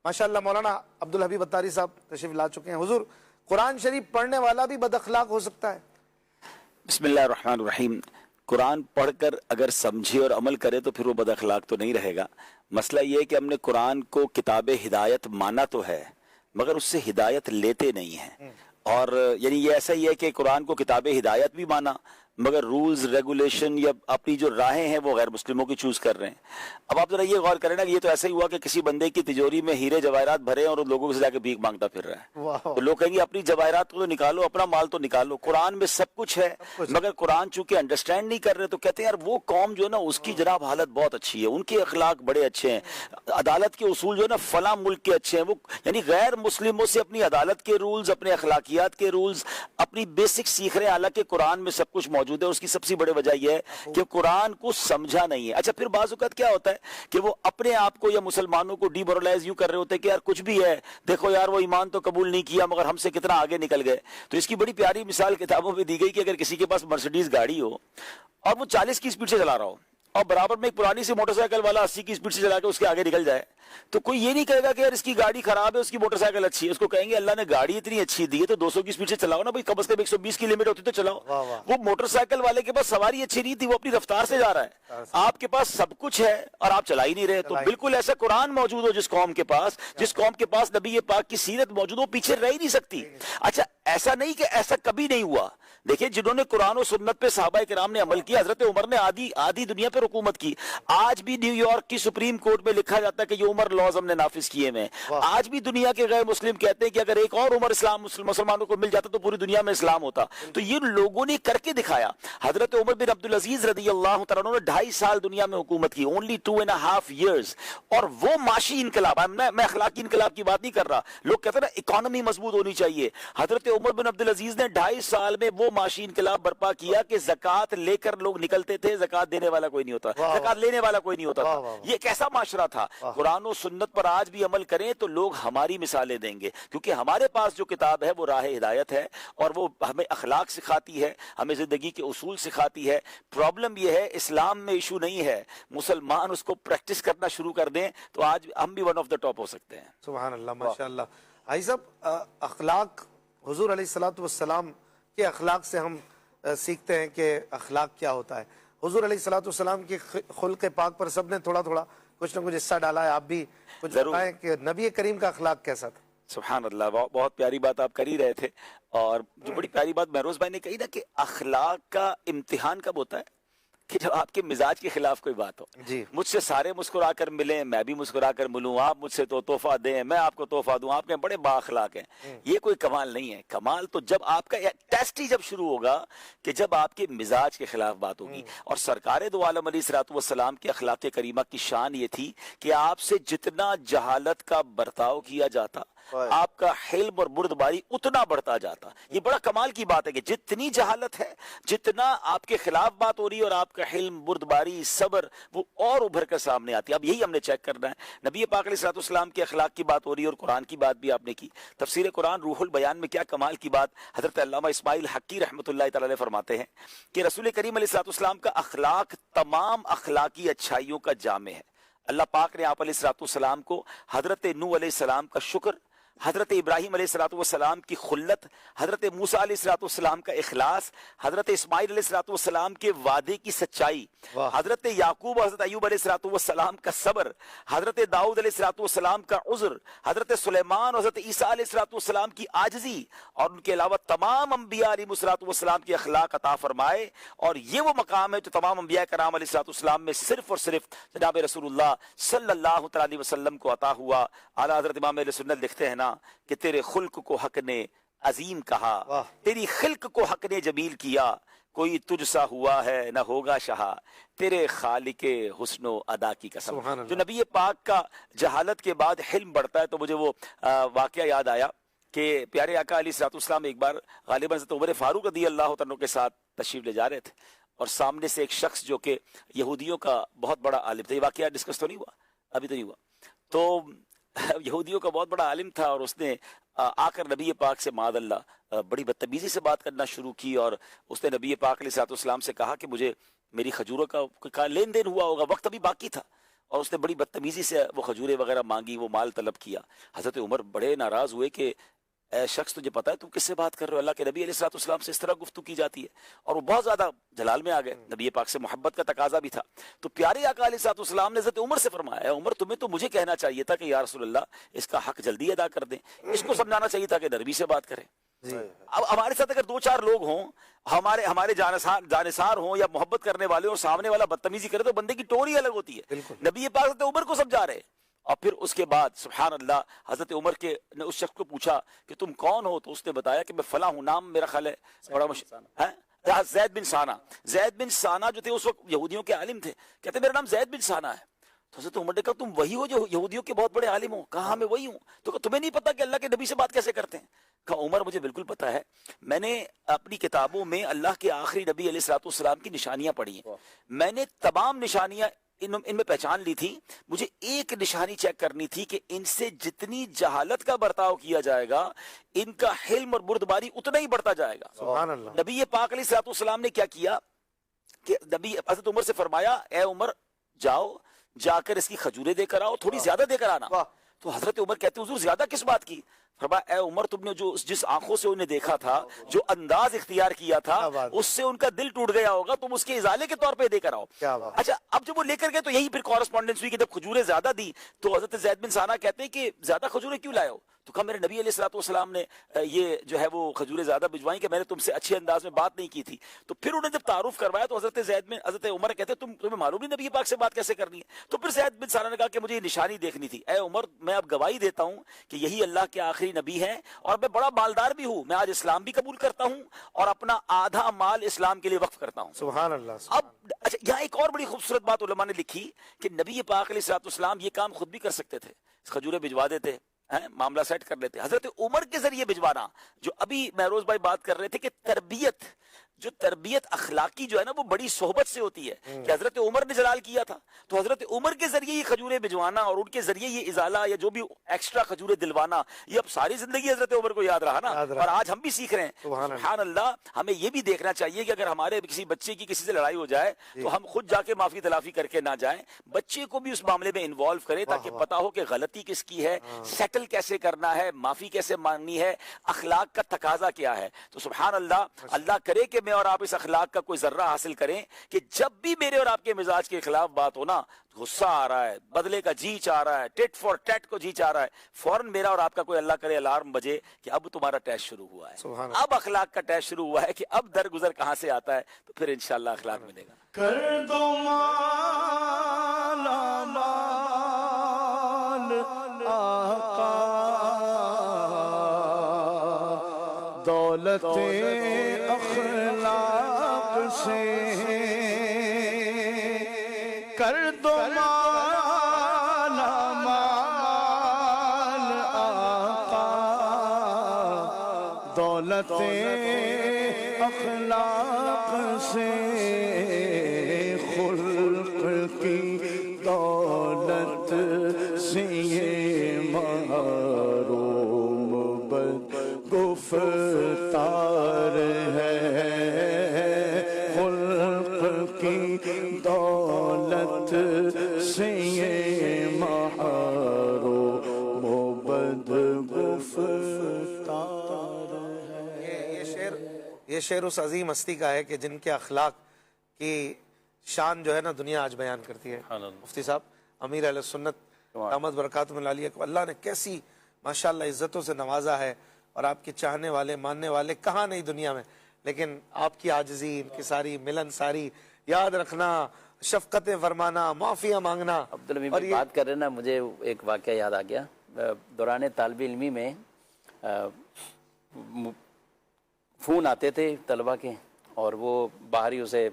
माशाअल्लाह मौलाना अब्दुल हबीब अत्तारी साहब तशरीफ ला चुके हैं। हुजूर, कुरान शरीफ पढ़ने वाला भी बद अखलाक हो सकता है? बिस्मिल्लाहिर्रहमानिर्रहीम। कुरान पढ़कर अगर समझे और अमल करे तो फिर वो बद अखलाक तो नहीं रहेगा। मसला ये है कि हमने कुरान को किताब हिदायत माना तो है, मगर उससे हिदायत लेते नहीं हैं। और यानी ये ऐसा ही है कि कुरान को किताब हिदायत भी माना, मगर रूल्स रेगुलेशन या अपनी जो राहें हैं वो गैर मुस्लिमों की चूज कर रहे हैं। अब आप जरा ये गौर करें ना कि ये तो ऐसा ही हुआ कि किसी बंदे की तिजोरी में हीरे जवाहरात भरे और लोगों से जाके भीख मांगता फिर रहा है। तो लोग कहेंगे अपनी जवाहरात को तो निकालो, अपना माल तो निकालो। कुरान में सब कुछ है, मगर कुरान चूंकि अंडरस्टैंड नहीं कर रहे तो कहते हैं यार वो कौम जो है ना उसकी जनाब हालत बहुत अच्छी है, उनके अखलाक बड़े अच्छे हैं, अदालत के उसूल जो है ना फला मुल्क के अच्छे हैं। वो यानी गैर मुस्लिमों से अपनी अदालत के रूल्स, अपने अखलाकियात के रूल्स, अपनी बेसिक सीख रहे हैं, हालांकि कुरान में सब कुछ मौजूद है। उसकी सबसे बड़ी वजह यह है कि कुरान को समझा नहीं है। अच्छा, फिर बाज़ औक़ात क्या होता है कि वो अपने आप को या मुसलमानों को डिमोरलाइज यूं कर रहे होते हैं कि यार कुछ भी है, देखो यार वो ईमान तो कबूल नहीं किया मगर हमसे कितना आगे निकल गए। तो इसकी बड़ी प्यारी मिसाल किताबों में दी गई कि अगर किसी के पास मर्सिडीज गाड़ी हो और वो 40 की स्पीड से चला रहा हो और बराबर में एक पुरानी सी मोटरसाइकिल वाला 80 की स्पीड से चला के उसके आगे निकल जाए, तो कोई ये नहीं कहेगा कि यार इसकी गाड़ी खराब है, उसकी मोटरसाइकिल अच्छी है। उसको कहेंगे अल्लाह ने गाड़ी इतनी अच्छी दी है तो 200 की स्पीड से चलाओ ना भाई, कम से कम 120 की लिमिट होती तो चलाओ। वो मोटरसाइकिल वाले के पास सवारी अच्छी नहीं थी, वो अपनी रफ्तार से जा रहा है, आपके पास सब कुछ है और आप चला ही नहीं रहे। तो बिल्कुल ऐसा कुरान मौजूद हो जिस कौम के पास, जिस कौम के पास नबी पाक की सीरत मौजूद हो, पीछे रह ही नहीं सकती। अच्छा, ऐसा नहीं कि ऐसा कभी नहीं हुआ। देखिए, जिन्होंने कुरान और सुन्नत पे सहाबा किराम ने अमल किया, हजरत उमर ने आधी दुनिया पर हुकूमत की। आज भी न्यूयॉर्क की सुप्रीम कोर्ट में लिखा जाता है कि ये उमर लॉज हमने नाफिज किए हैं। आज भी दुनिया के गैर मुस्लिम कहते हैं कि अगर एक और उमर इस्लाम मुसलमानों को मिल जाता तो पूरी दुनिया में इस्लाम होता। तो ये लोगों ने करके दिखाया। हजरत उमर बिन अब्दुल अजीज रदी अल्लाह तआला अन्हु ने 2.5 साल दुनिया में हुकूमत की, ओनली 2.5 years। और वो माशी इनकलाब, मैं अखलाकी इनकलाब की बात नहीं कर रहा। लोग कहते हैं ना इकोनॉमी मजबूत होनी चाहिए। हजरत उमर बिन अब्दुल अजीज ने 2.5 साल में वो माशी इनकलाब बर्पा किया कि ज़कात लेकर लोग निकलते थे, ज़कात देने वाला कोई नहीं होता, ज़कात लेने वाला कोई नहीं होता था। ये कैसा माशरा था। कुरान और सुन्नत पर आज भी अमल करें तो लोग हमारी मिसालें देंगे, क्योंकि हमारे पास जो किताब है वो राह हिदायत है और वो हमें अखलाक सिखाती है, हमें जिंदगी के उसूल सिखाती है। प्रॉब्लम यह है इस्लाम में इशू नहीं है, मुसलमान उसको प्रैक्टिस करना शुरू कर दें तो आज हम भी वन ऑफ द टॉप हो सकते हैं। सुभान अल्लाह, माशाअल्लाह। भाई साहब, अखलाक, हुजूर अलैहिस्सलातु वस्सलाम के अखलाक से हम सीखते हैं कि अखलाक क्या होता है। हुजूर अलैहिस्सलातु वस्सलाम के खुल्क़ पाक पर सबने थोड़ा थोड़ा कुछ ना कुछ हिस्सा डाला है। आप भी कुछ बताएं कि नबी करीम का अखलाक कैसा था। सुभान अल्लाह, बहुत प्यारी बात आप कर ही रहे थे। और जो बड़ी प्यारी बात महरोज भाई ने कही ना कि अखलाक का इम्तिहान कब होता है कि जब आपके मिजाज के खिलाफ कोई बात हो। मुझसे सारे मुस्कुरा कर मिले, मैं भी मुस्कुरा कर मिलूं, आप मुझसे तो तोहफा दें, मैं आपको तोहफा दूं, आपके बड़े बाअखलाक हैं। ये कोई कमाल नहीं है। कमाल तो जब आपका टेस्ट ही जब शुरू होगा कि जब आपके मिजाज के खिलाफ बात होगी। और सरकार दो आलम अलैहिस्सलातु वस्सलाम की अखलाक करीमा की शान ये थी कि आपसे जितना जहालत का बर्ताव किया जाता, आपका हिल्म और बुर्दबारी उतना बढ़ता जाता। ये बड़ा कमाल की बात है कि जितनी जहालत है, जितना आपके खिलाफ बात हो रही है और आपका हिल्म, बुर्दबारी, सब्र वो और उभर कर सामने आती है। अब यही हमने चेक करना है। नबी पाक अलैहिस्सलाम के अखलाक की बात हो रही है और कुरान की बात भी आपने की। तफसीर कुरान रूहुल बयान में क्या कमाल की बात हजरत अल्लामा इस्माइल हक्की रहमतुल्लाह तआला अलैह फरमाते हैं कि रसूल करीम अलैहिस्सलाम का अखलाक तमाम अखलाकी अच्छाइयों का जामे है। अल्लाह पाक ने आप अलैहिस्सलाम को हजरत नूह अलैहिस्सलाम का शुक्र, हजरत इब्राहिम अलैहिस्सलाम की खुल्लत, हजरत मूसा अलैहिस्सलाम का इखलास, हजरत इस्माइल अलैहिस्सलाम के वादे की सच्चाई, हजरत याकूब और हजरत अय्यूब अलैहिस्सलाम का सब्र, हजरत दाऊद अलैहिस्सलाम का उज़्र, हजरत सुलेमान और हजरत ईसा अलैहिस्सलाम की आजिज़ी और उनके अलावा तमाम अंबिया अलैहिस्सलाम की अखलाक अता फरमाए। और ये वो मकाम है जो तमाम अंबिया कराम अलैहिस्सलाम में सिर्फ और सिर्फ जनाब रसूलुल्लाह सल्लल्लाहु अलैहि वसल्लम को अता हुआ। आला हजरत इमाम अहले सुन्नत लिखते हैं ना कि तेरे खुल्क को हक ने अजीम कहा, तेरी खिल्क को हक ने जमील किया, कोई तुझसा हुआ है न होगा शाह, तेरे खालिके हुस्नो अदा की कसम। जो नबी पाक का जहालत के बाद हिल्म बढ़ता है तो मुझे वो वाकया याद आया कि प्यारे आका अलैहिस्सलाम एक बार गालिबन हज़रत उमर फारूक रज़ी अल्लाह तआला के साथ तशरीफ ले जा रहे थे और सामने से एक शख्स जो कि यहूदियों का बहुत बड़ा आलिम था। ये वाकया डिस्कस तो नहीं हुआ, अभी तो नहीं हुआ। तो यहूदियों का बहुत बड़ा आलिम था और उसने आकर नबी पाक से मादअल्लाह बड़ी बदतमीजी से बात करना शुरू की और उसने नबी पाक अलैहिस्सलाम से कहा कि मुझे मेरी खजूरों का लेन देन हुआ होगा, वक्त अभी बाकी था। और उसने बड़ी बदतमीजी से वो खजूरें वगैरह मांगी, वो माल तलब किया। हजरत उमर बड़े नाराज हुए कि ए शख्स, तुझे पता है तुम किससे बात कर रहे हो? अल्लाह के नबी अलैहिस्सलाम से इस तरह गुफ्तगू की जाती है। और वो बहुत ज्यादा जलाल में आ गए। नबी पाक से मोहब्बत का तकाजा भी था। तो प्यारे आका अलैहिस्सलाम ने हजरत उमर से फरमाया, उमर तुम्हें तो मुझे कहना चाहिए था कि या रसूलल्लाह इसका हक जल्दी अदा कर दें, इसको समझाना चाहिए था कि नबी से बात करें। अब हमारे साथ अगर 2-4 लोग हों, हमारे हमारे जानिसार हों या मोहब्बत करने वाले, और सामने वाला बदतमीजी करे तो बंदे की टोन ही अलग होती है। नबी पाक हजरत उमर को समझा रहे। और फिर उसके बाद सुभान अल्लाह, हजरत उमर के ने उस शख्स को पूछा कि तुम कौन हो? तो उसने बताया कि मैं फला हूं, नाम मेरा ख्याल है बड़ा है जैद बिन साना। जैद बिन साना जो थे उस वक्त यहूदियों के आलिम थे। कहते मेरा नाम जैद बिन साना है। तो हजरत उमर ने कहा तुम वही हो जो यहूदियों के बहुत बड़े आलिम हो? कहा मैं वही हूँ। तो तुम्हें नहीं पता कि अल्लाह के नबी से बात कैसे करते हैं? कहा उमर मुझे बिल्कुल पता है, मैंने अपनी किताबों में अल्लाह के आखिरी नबी अलैहिस्सलाम की निशानियां पढ़ी हैं। मैंने तमाम निशानियां इनमें पहचान ली थी। मुझे एक निशानी चेक करनी थी कि इनसे जितनी जहालत का बर्ताव किया जाएगा, इनका हिल्म और बुर्दबारी उतना ही बढ़ता जाएगा। सुभान अल्लाह। नबी पाक अलैहिस्सलाम ने क्या किया कि नबी हजरत उमर से फरमाया, ए उमर जाओ, जाकर इसकी खजूरें देकर आओ, थोड़ी ज्यादा देकर आना। तो हजरत उमर कहते हुजूर ज्यादा किस बात की? फरमाया, ए उमर तुमने जो जिस आंखों से उन्हें देखा था, जो अंदाज इख्तियार किया था, उससे उनका दिल टूट गया होगा, तुम उसके इजाले के तौर पे देकर आओ। अच्छा, अब जब वो लेकर गए तो यही फिर कॉरेस्पॉन्डेंस हुई कि जब खजूरें ज्यादा दी तो हजरत जैद बिन साना कहते हैं कि ज्यादा खजूरें क्यों लाए हो? तो कहा मेरे नबी अलैहिस्सलाम ने ये जो है वो खजूरें ज्यादा भिजवाई कि मैंने तुमसे अच्छे अंदाज में बात नहीं की थी। तो फिर उन्हें जब तारुफ करवाया तो हजरत उमर कहते तुम्हें मालूम नहीं नबी पाक से बात कैसे करनी है? तो फिर जैद बिन साना ने कहा कि मुझे ये निशानी देखनी थी। ए उमर, मैं अब गवाही देता हूं कि यही अल्लाह के आखिरी नबी हैं और मैं बड़ा मालदार भी हूं। मैं आज इस्लाम भी कबूल करता हूं और अपना आधा माल इस्लाम के लिए वक्फ करता हूं। सुभान अल्लाह। अब अच्छा, यहाँ एक और बड़ी खूबसूरत बात उलमा ने लिखी कि नबी पाक अलैहिस्सलाम ये काम खुद भी कर सकते थे, खजूरें भिजवा देते हैं, मामला सेट कर लेते। हजरत उमर के जरिए भिजवाना, जो अभी महरोज भाई बात कर रहे थे कि तरबियत अखलाकी जो है ना वो बड़ी सोहबत से होती है, कि हजरत उमर ने जलाल किया था तो हजरत उमर के जरिए ये खजूरें भिजवाना और उनके जरिए ये इजाला या जो भी एक्स्ट्रा खजूरें दिलवाना, ये अब सारी जिंदगी हजरत उमर को याद रहा ना। और आज हम भी सीख रहे हैं। सुभान अल्लाह। हमें ये भी देखना चाहिए कि अगर हमारे किसी बच्चे की किसी से लड़ाई हो जाए तो हम खुद जाके माफी तलाफी करके ना जाएं, बच्चे को भी उस मामले में इन्वॉल्व करें ताकि पता हो कि गलती किसकी है, सेटल कैसे करना है, माफी कैसे मांगनी है, अखलाक का तकाजा क्या है। तो सुभान अल्लाह, अल्लाह करे कि मैं और आप इस अखलाक का कोई जर्रा हासिल करें कि जब भी मेरे और आपके मिजाज के खिलाफ बात हो ना, गुस्सा आ रहा है, बदले का जी चाह रहा है, टिट फॉर टैट को जी चाह रहा है, फौरन मेरा और आपका कोई अल्लाह करे अलार्म बजे कि अब तुम्हारा टेस्ट शुरू हुआ है, अब अखलाक का टेस्ट शुरू हुआ है कि अब दरगुजर कहां से आता है, तो फिर इंशाअल्लाह अखलाक मिलेगा। कर दो माला माल आका, दौलत अखलाक से कर दो माला माल आका, दौलत अखलाक से खुल्क की दौलत से ये महरूम बदगुफ्तार है, खुल्क की दौलत से ये महरूम बदगुफ्तार है। ये शेर उस अजीम हस्ती का है कि जिनके अखलाक की शान जो है ना दुनिया आज बयान करती है। मुफ्ती साहब, अमीर अहले सुन्नत दामद बरकातुहुल आलिया को अल्लाह ने कैसी माशाअल्लाह इज्जतों से नवाजा है, और आपके चाहने वाले मानने वाले कहाँ नहीं दुनिया में, लेकिन आपकी आजिज़ी, इनकी सारी मिलनसारी, याद रखना, शफकतें फरमाना, माफिया मांगना। अब्दुल अमीन भाई बात कर रहे ना, मुझे एक वाक़या याद आ गया। दौरान तालिब इल्मी में फ़ोन आते थे तलबा के और वो बाहर ही उसे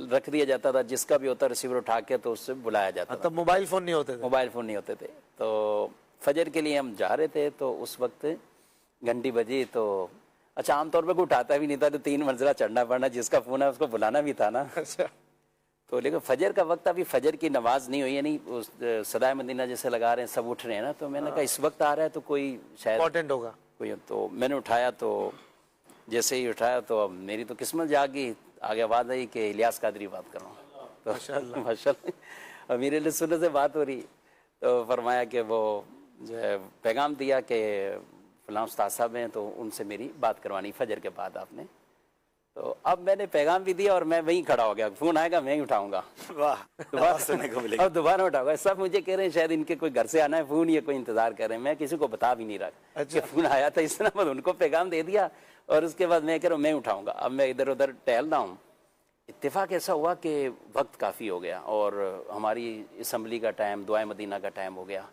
रख दिया जाता था, जिसका भी होता रिसीवर उठा के तो उससे बुलाया जाता था। तब मोबाइल फ़ोन नहीं होते थे। मोबाइल फ़ोन नहीं होते थे। तो फजर के लिए हम जा रहे थे तो उस वक्त घंटी बजी, तो अच्छा आमतौर पर कोई उठाता भी नहीं था, तो 3 मंजिला चढ़ना पड़ना, जिसका फ़ोन है उसको बुलाना भी था ना। अच्छा। तो लेकिन फजर का वक्त, अभी फजर की नमाज नहीं हुई, यानी उस सदाए मदीना जैसे लगा रहे हैं, सब उठ रहे हैं ना, तो मैंने कहा इस वक्त आ रहा है तो कोई शायद इम्पोर्टेंट होगा कोई। तो मैंने उठाया, तो जैसे ही उठाया तो अब मेरी तो किस्मत जागी, आगे आवाज़ आई कि इलियास कादरी बात कर रहा हूँ। तो माशाल्लाह अमीर सुन्नत से बात हो रही, तो फरमाया कि वो जो है पैगाम दिया कि फलां उस्ताद साहब हैं, तो उनसे मेरी बात करवानी फजर के बाद आपने। तो अब मैंने पैगाम भी दिया और मैं वहीं खड़ा हो गया, फ़ोन आएगा मैं ही उठाऊंगा। वाह, दोबारा सुनने को मिलेगा। अब दोबारा उठाऊंगा। सब मुझे कह रहे हैं शायद इनके कोई घर से आना है फ़ोन, या कोई इंतज़ार कर रहे हैं। मैं किसी को बता भी नहीं रहा कि फ़ोन आया था, इस तरह उनको पैगाम दे दिया और उसके बाद मैं कह रहा हूँ मैं उठाऊँगा। अब मैं इधर उधर टहल रहा हूँ, इत्तेफाक ऐसा हुआ कि वक्त काफ़ी हो गया और हमारी असम्बली का टाइम, दुआए मदीना का टाइम हो गया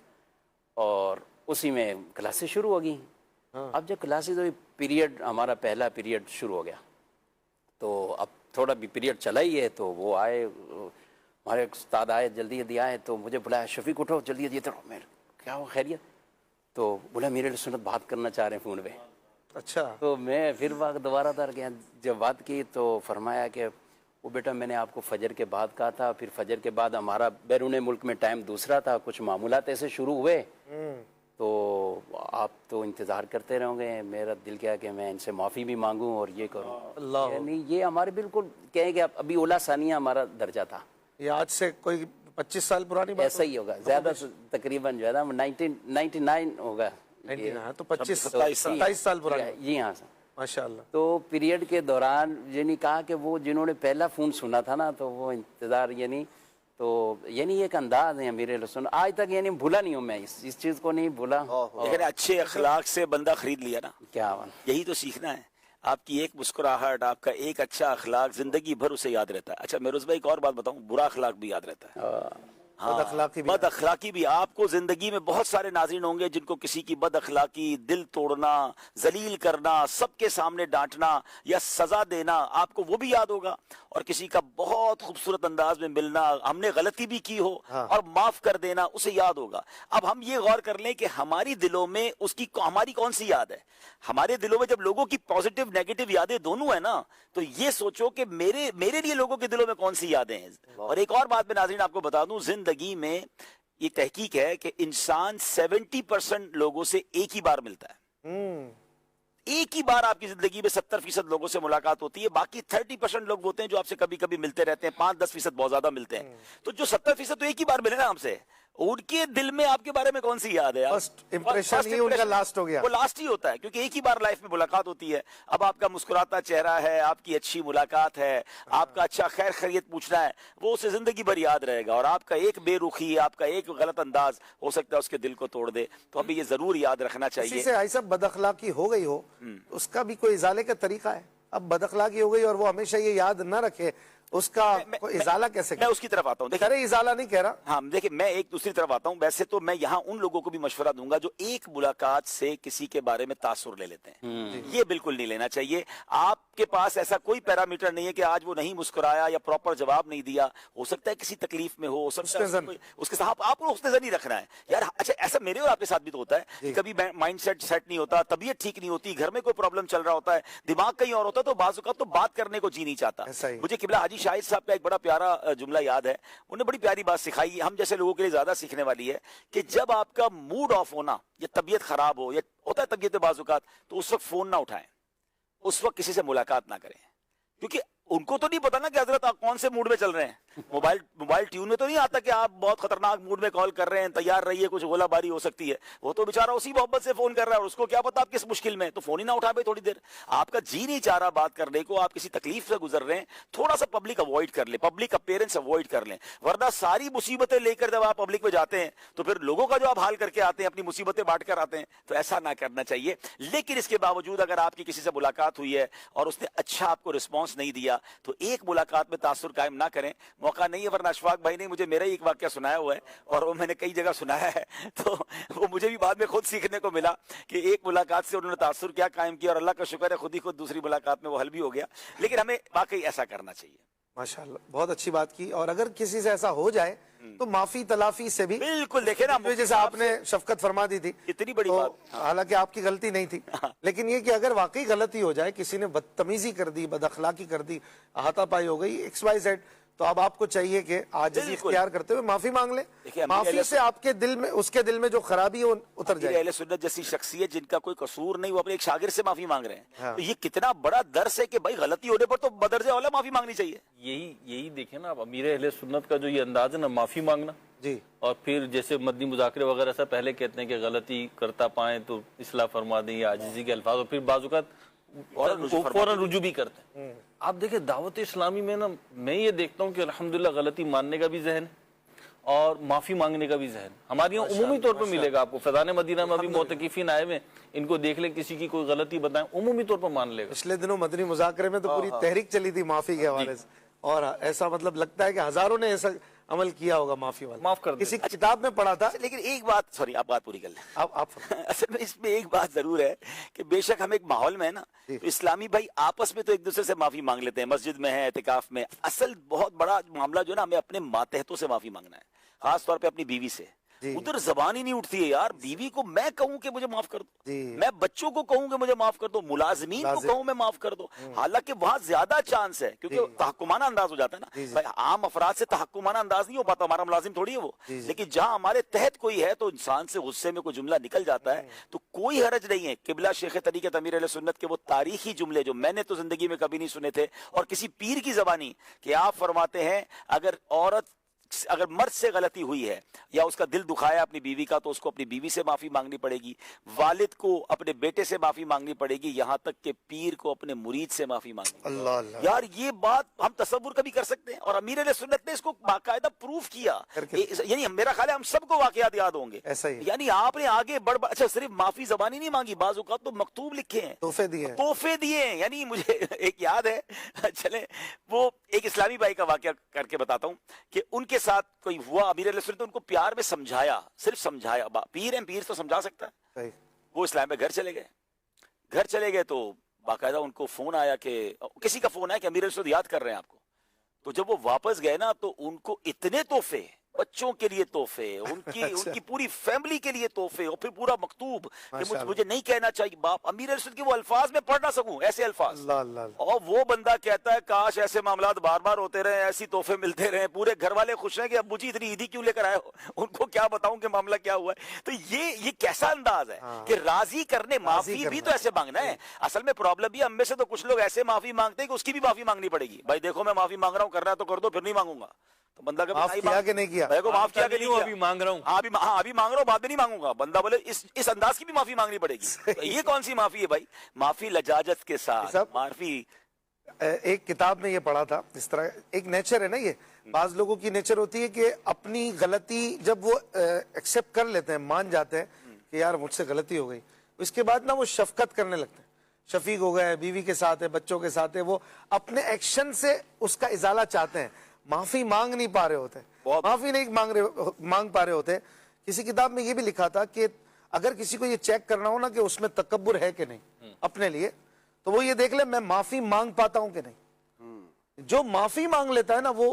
और उसी में क्लासेस शुरू हो गई। अब जब क्लासेस हुई, पीरियड हमारा पहला पीरियड शुरू हो गया, तो अब थोड़ा भी पीरियड चला ही है, तो वो आए, हमारे उस्ताद आए, जल्दी जल्दी आए, तो मुझे बुलाया, शफीक उठो जल्दी जल्दी। तो मैं क्या हो खैरियत? तो बोला मेरे सुन्नत बात करना चाह रहे हैं फ़ोन पे। अच्छा। तो मैं फिर वक्त दोबारा उधर गया, जब बात की तो फरमाया कि वो बेटा मैंने आपको फ़जर के बाद कहा था, फिर फ़जर के बाद हमारा बैरून मुल्क में टाइम दूसरा था, कुछ मामूलात ऐसे शुरू हुए, तो आप तो इंतज़ार करते रहोगे। मेरा दिल किया कि मैं इनसे माफ़ी भी मांगूं और ये करूं। यानी ये हमारे बिल्कुल कहें कि अभी ओला सानिया हमारा दर्जा था। ये आज से कोई 25 साल पुरानी बात ऐसा ही होगा, ज़्यादा तकरीबन जो है ना 1999 होगा, 99, तो 27 साल पुरानी। जी हाँ सर, माशाअल्लाह। तो पीरियड के दौरान यानी कहा कि वो जिन्होंने पहला फ़ोन सुना था ना, तो वो इंतज़ार यानी तो यानी एक अंदाज है अमीर सुन, आज तक यानी भूला नहीं हूँ मैं, इस चीज़ को नहीं भूला। लेकिन अच्छे अखलाक से बंदा खरीद लिया ना, क्या बात, यही तो सीखना है। आपकी एक मुस्कुराहट, आपका एक अच्छा अखलाक जिंदगी भर उसे याद रहता है। अच्छा मेरोज भाई एक और बात बताऊं, बुरा अखलाक भी याद रहता है। बद अखलाकी भी। आपको जिंदगी में बहुत सारे नाज़रीन होंगे जिनको किसी की बद अखलाकी, दिल तोड़ना, जलील करना, सबके सामने डांटना या सजा देना, आपको वो भी याद होगा। और किसी का बहुत खूबसूरत अंदाज में मिलना, हमने गलती भी की हो और माफ कर देना, उसे याद होगा। अब हम ये गौर कर लें कि हमारी दिलों में उसकी हमारी कौन सी याद है। हमारे दिलों में जब लोगों की पॉजिटिव नेगेटिव यादें दोनों है ना, तो ये सोचो कि मेरे लिए लोगों के दिलों में कौन सी यादें हैं। और एक और बात मैं नाज़रीन आपको बता दूं, जिंदगी में ये तहकीक है कि इंसान 70% लोगों से एक ही बार मिलता है। एक ही बार आपकी जिंदगी में 70% लोगों से मुलाकात होती है, बाकी 30% लोग होते हैं जो आपसे कभी कभी मिलते रहते हैं, 5-10% बहुत ज्यादा मिलते हैं। तो जो 70% तो एक ही बार मिले ना आपसे, उनके दिल में आपके बारे में कौन सी याद है? फर्स्ट इंप्रेशन ही उनका लास्ट हो गया। वो लास्ट ही होता है, क्योंकि एक ही बार लाइफ में मुलाकात होती है। अब आपका मुस्कुराता चेहरा है, आपकी अच्छी मुलाकात है, आपका अच्छा खैर खैरियत पूछना है, वो उसे जिंदगी भर याद रहेगा। और आपका एक बेरुखी, आपका एक गलत अंदाज हो सकता है उसके दिल को तोड़ दे। तो अभी ये जरूर याद रखना चाहिए। किसी से ऐसा बदअखलाकी हो गई हो, उसका भी कोई इजाले का तरीका है? अब बदअखलाकी हो गई और वो हमेशा ये याद न रखे, उसका इजाला कैसे? मैं उसकी तरफ आता हूँ। अरे इजाला नहीं कह रहा। हाँ देखिए, मैं एक दूसरी तरफ आता हूँ। वैसे तो मैं यहाँ उन लोगों को भी मशवरा दूंगा जो एक मुलाकात से किसी के बारे में तासुर ले लेते हैं। ये बिल्कुल नहीं लेना चाहिए। आपके पास ऐसा कोई पैरामीटर नहीं है कि आज वो नहीं मुस्कुराया या प्रॉपर जवाब नहीं दिया, हो सकता है किसी तकलीफ में हो सकता है उसके साथ आपको हुस्न ज़न ही रखना है यार। अच्छा ऐसा मेरे और आपके साथ भी तो होता है कि कभी माइंड सेट नहीं होता, तबीयत ठीक नहीं होती, घर में कोई प्रॉब्लम चल रहा होता है, दिमाग कहीं और होता है, तो बाज़ तो बात करने को जी नहीं चाहता। मुझे किबला हाजी शाहिद साहब का एक बड़ा प्यारा जुमला याद है, उन्होंने बड़ी प्यारी बात सिखाई, हम जैसे लोगों के लिए ज्यादा सीखने वाली है, कि जब आपका मूड ऑफ होना या तबीयत खराब हो या होता है तबीयत बाजुकात, तो उस वक्त फोन ना उठाएं, उस वक्त किसी से मुलाकात ना करें, क्योंकि उनको तो नहीं पता ना कि हजरत आप कौन से मूड में चल रहे हैं। मोबाइल ट्यून में तो नहीं आता कि आप बहुत खतरनाक मूड में कॉल कर रहे हैं, तैयार रहिए कुछ गोलाबारी हो सकती है। वो तो बेचारा उसी मोहब्बत से फोन कर रहा है और उसको क्या पता आप किस मुश्किल में, तो फोन ही ना उठा पाए थोड़ी देर। आपका जी नहीं चाह रहा बात करने को, आप किसी तकलीफ से गुजर रहे हैं, थोड़ा सा पब्लिक अवॉइड कर ले, पब्लिक अपीयरेंस अवॉइड कर लें। वरना सारी मुसीबतें लेकर जब आप पब्लिक में जाते हैं तो फिर लोगों का जो आप हाल करके आते हैं, अपनी मुसीबतें बांट कर आते हैं, तो ऐसा ना करना चाहिए। लेकिन इसके बावजूद अगर आपकी किसी से मुलाकात हुई है और उसने अच्छा आपको रिस्पॉन्स नहीं दिया, तो एक मुलाकात में तासुर कायम ना करें, मौका नहीं है। वरना अशफाक भाई ने मुझे मेरा ही एक वाक्य सुनाया हुआ है और वो मैंने कई जगह सुनाया है, तो वो मुझे भी बाद में खुद सीखने को मिला कि एक मुलाकात से उन्होंने तासुर क्या कायम किया, और अल्लाह का शुक्र है खुद ही खुद दूसरी मुलाकात में वो हल भी हो गया। लेकिन हमें वाकई ऐसा करना चाहिए। माशाल्लाह, बहुत अच्छी बात की। और अगर किसी से ऐसा हो जाए तो माफी तलाफी से भी बिल्कुल, देखे ना, जैसे आपने शफकत फरमा दी थी, इतनी बड़ी तो बात, हालांकि आपकी गलती नहीं थी, लेकिन ये कि अगर वाकई गलती हो जाए, किसी ने बदतमीजी कर दी, बदअखलाकी कर दी, हाथापाई हो गई, XYZ, तो तो अब आपको चाहिए कि आजिज़ी बिल्कुल। इख्तियार करते हुए माफी मांग लें। देखिए, माफी से आपके दिल में, उसके दिल में जो खराबी है वो उतर अमीर जाए। अहले सुन्नत जैसी शख्सियत जिनका कोई कसूर नहीं, वो अपने एक शागिर्द से माफी मांग रहे हैं। हाँ। तो ये कितना बड़ा दर्स है कि भाई गलती होने पर तो बदरजे औला माफी मांगनी चाहिए। यही देखें ना आप, अमीर अहले सुन्नत का जो ये अंदाज है ना, माफी मांगना, जी और फिर जैसे मदनी मुज़ाकरे वगैरह से पहले कहते हैं कि गलती करता पाए तो इस्लाह फरमा दें या आजिज़ी के अल्फाज, और फिर बाज़-औक़ात फौरन रुजू भी करते हैं। आप देखें दावत इस्लामी में ना, मैं ये देखता हूँ कि अल्हम्दुलिल्लाह गलती मानने का भी ज़हन और माफी मांगने का भी ज़हन हमारे यहाँ उमूमी तौर पर मिलेगा। आपको फैज़ान मदीना में अभी मोतकिफीन आए हुए, इनको देख ले, किसी की कोई गलती बताएं, उमूमी तौर पर मान लेगा। पिछले दिनों मदनी मुज़ाकरे में तो पूरी तहरीक चली थी माफी के हवाले से, और ऐसा मतलब लगता है कि हजारों ने ऐसा अमल किया होगा माफी वाला। माफ कर दे। किसी किताब में पढ़ा था। लेकिन एक बात, सॉरी आप बात पूरी कर लें। आप असल में इसमें एक बात जरूर है कि बेशक हम एक माहौल में है ना, तो इस्लामी भाई आपस में तो एक दूसरे से माफी मांग लेते हैं, मस्जिद में है, एतिकाफ में। असल बहुत बड़ा मामला जो है ना, हमें अपने मातहतों से माफी मांगना है, खास तौर पे अपनी बीवी से। उधर जबान ही नहीं उठती है यार। बीवी को मैं कहूं कि मुझे माफ कर दो, मैं बच्चों को कहूं कि मुझे माफ कर दो, मुलाजमीन को कहूं मैं माफ कर दो, हालांकि वहां ज्यादा चांस है, क्योंकि तहक्कुमाना अंदाज हो जाता है ना भाई। आम अफराद से तहक्कुमाना अंदाज नहीं हो पाता, हमारा मुलाजिम थोड़ी है वो। लेकिन जहां हमारे तहत कोई है तो इंसान से गुस्से में कोई जुमला निकल जाता है, तो कोई हरज नहीं है। किबला शेख तरीक़त अमीर अहले सुन्नत के वो तारीखी जुमले जो मैंने तो जिंदगी में कभी नहीं सुने थे, और किसी पीर की जबानी, कि आप फरमाते हैं अगर मर्द से गलती हुई है या उसका दिल दुखाया अपनी बीवी का, तो उसको अपनी बीवी से माफी मांगनी पड़ेगी, वालिद को अपने बेटे से माफी मांगनी पड़ेगी, यहाँ तक कि पीर को अपने मुरीद से माफी मांगनी। अल्लाह अल्लाह। यार ये बात हम तसव्वुर कभी कर सकते हैं? और अमीर अहले सुन्नत ने इसको बाकायदा प्रूफ किया। यानी मेरा ख्याल है हम सबको वाकयात याद होंगे ऐसा ही। यानी आपने आगे अच्छा सिर्फ माफी जबानी नहीं मांगी, बाज़ औक़ात तो मकतूब लिखे हैं, तोहफे दिए हैं। यानी मुझे एक याद है, चले वो एक इस्लामी भाई का वाकया करके बताता हूँ कि उनके साथ कोई हुआ, अमीर अहले सुन्नत ने उनको प्यार में समझाया, सिर्फ समझाया। पीर है, पीर तो समझा सकता है। वो इस्लाम में घर चले गए तो बाकायदा उनको फोन आया कि किसी का फोन आया कि अमीर अहले सुन्नत याद कर रहे हैं आपको। तो जब वो वापस गए ना, तो उनको इतने तोहफे, बच्चों के लिए तोहफे, उनकी पूरी फैमिली के लिए तोहफे, और फिर पूरा मकतूब कि मुझे नहीं कहना चाहिए बाप, अमीर अहले सुन्नत के वो अल्फाज में पढ़ ना सकूं, ऐसे अल्फाज। और वो बंदा कहता है काश ऐसे मामलात बार बार होते रहे, ऐसी तोहफे मिलते रहे, पूरे घर वाले खुश हैं कि अब्बू जी इतनी ईदी क्यों लेकर आए हो, उनको क्या बताऊं कि मामला क्या हुआ है। तो ये कैसा अंदाज है कि राजी करने, माफी भी तो ऐसे मांगना है। असल में प्रॉब्लम भी हम में से तो कुछ लोग ऐसे माफी मांगते हैं कि उसकी भी माफी मांगनी पड़ेगी। भाई देखो मैं माफी मांग रहा हूँ, करना है तो कर दो, फिर नहीं मांगूंगा। तो बंदा कभी माफ किया कि नहीं किया, भाई को माफ किया कि नहीं किया, अभी मांग रहा हूँ, अभी मांग रहा हूँ, बाद में नहीं मांगूंगा। बंदा बोले इस अंदाज की भी माफी मांगनी पड़ेगी। तो ये कौन सी माफी है भाई? माफी लजाजत के साथ माफी। एक किताब में ये पढ़ा था, इस तरह एक नेचर है ना, ये बाज लोगों की नेचर होती है कि अपनी गलती जब वो एक्सेप्ट कर लेते हैं, मान जाते हैं कि यार मुझसे गलती हो गई, उसके बाद ना वो शफकत करने लगते हैं। शफीक हो गए, बीवी के साथ है, बच्चों के साथ है, वो अपने एक्शन से उसका इजाला चाहते हैं, माफी मांग नहीं पा रहे होते, माफी नहीं मांग पा रहे होते। किसी किताब में ये भी लिखा था कि अगर किसी को ये चेक करना हो ना कि उसमें तकब्बुर है कि नहीं अपने लिए, तो वो ये देख ले मैं माफी मांग पाता हूं कि नहीं। जो माफी मांग लेता है ना, वो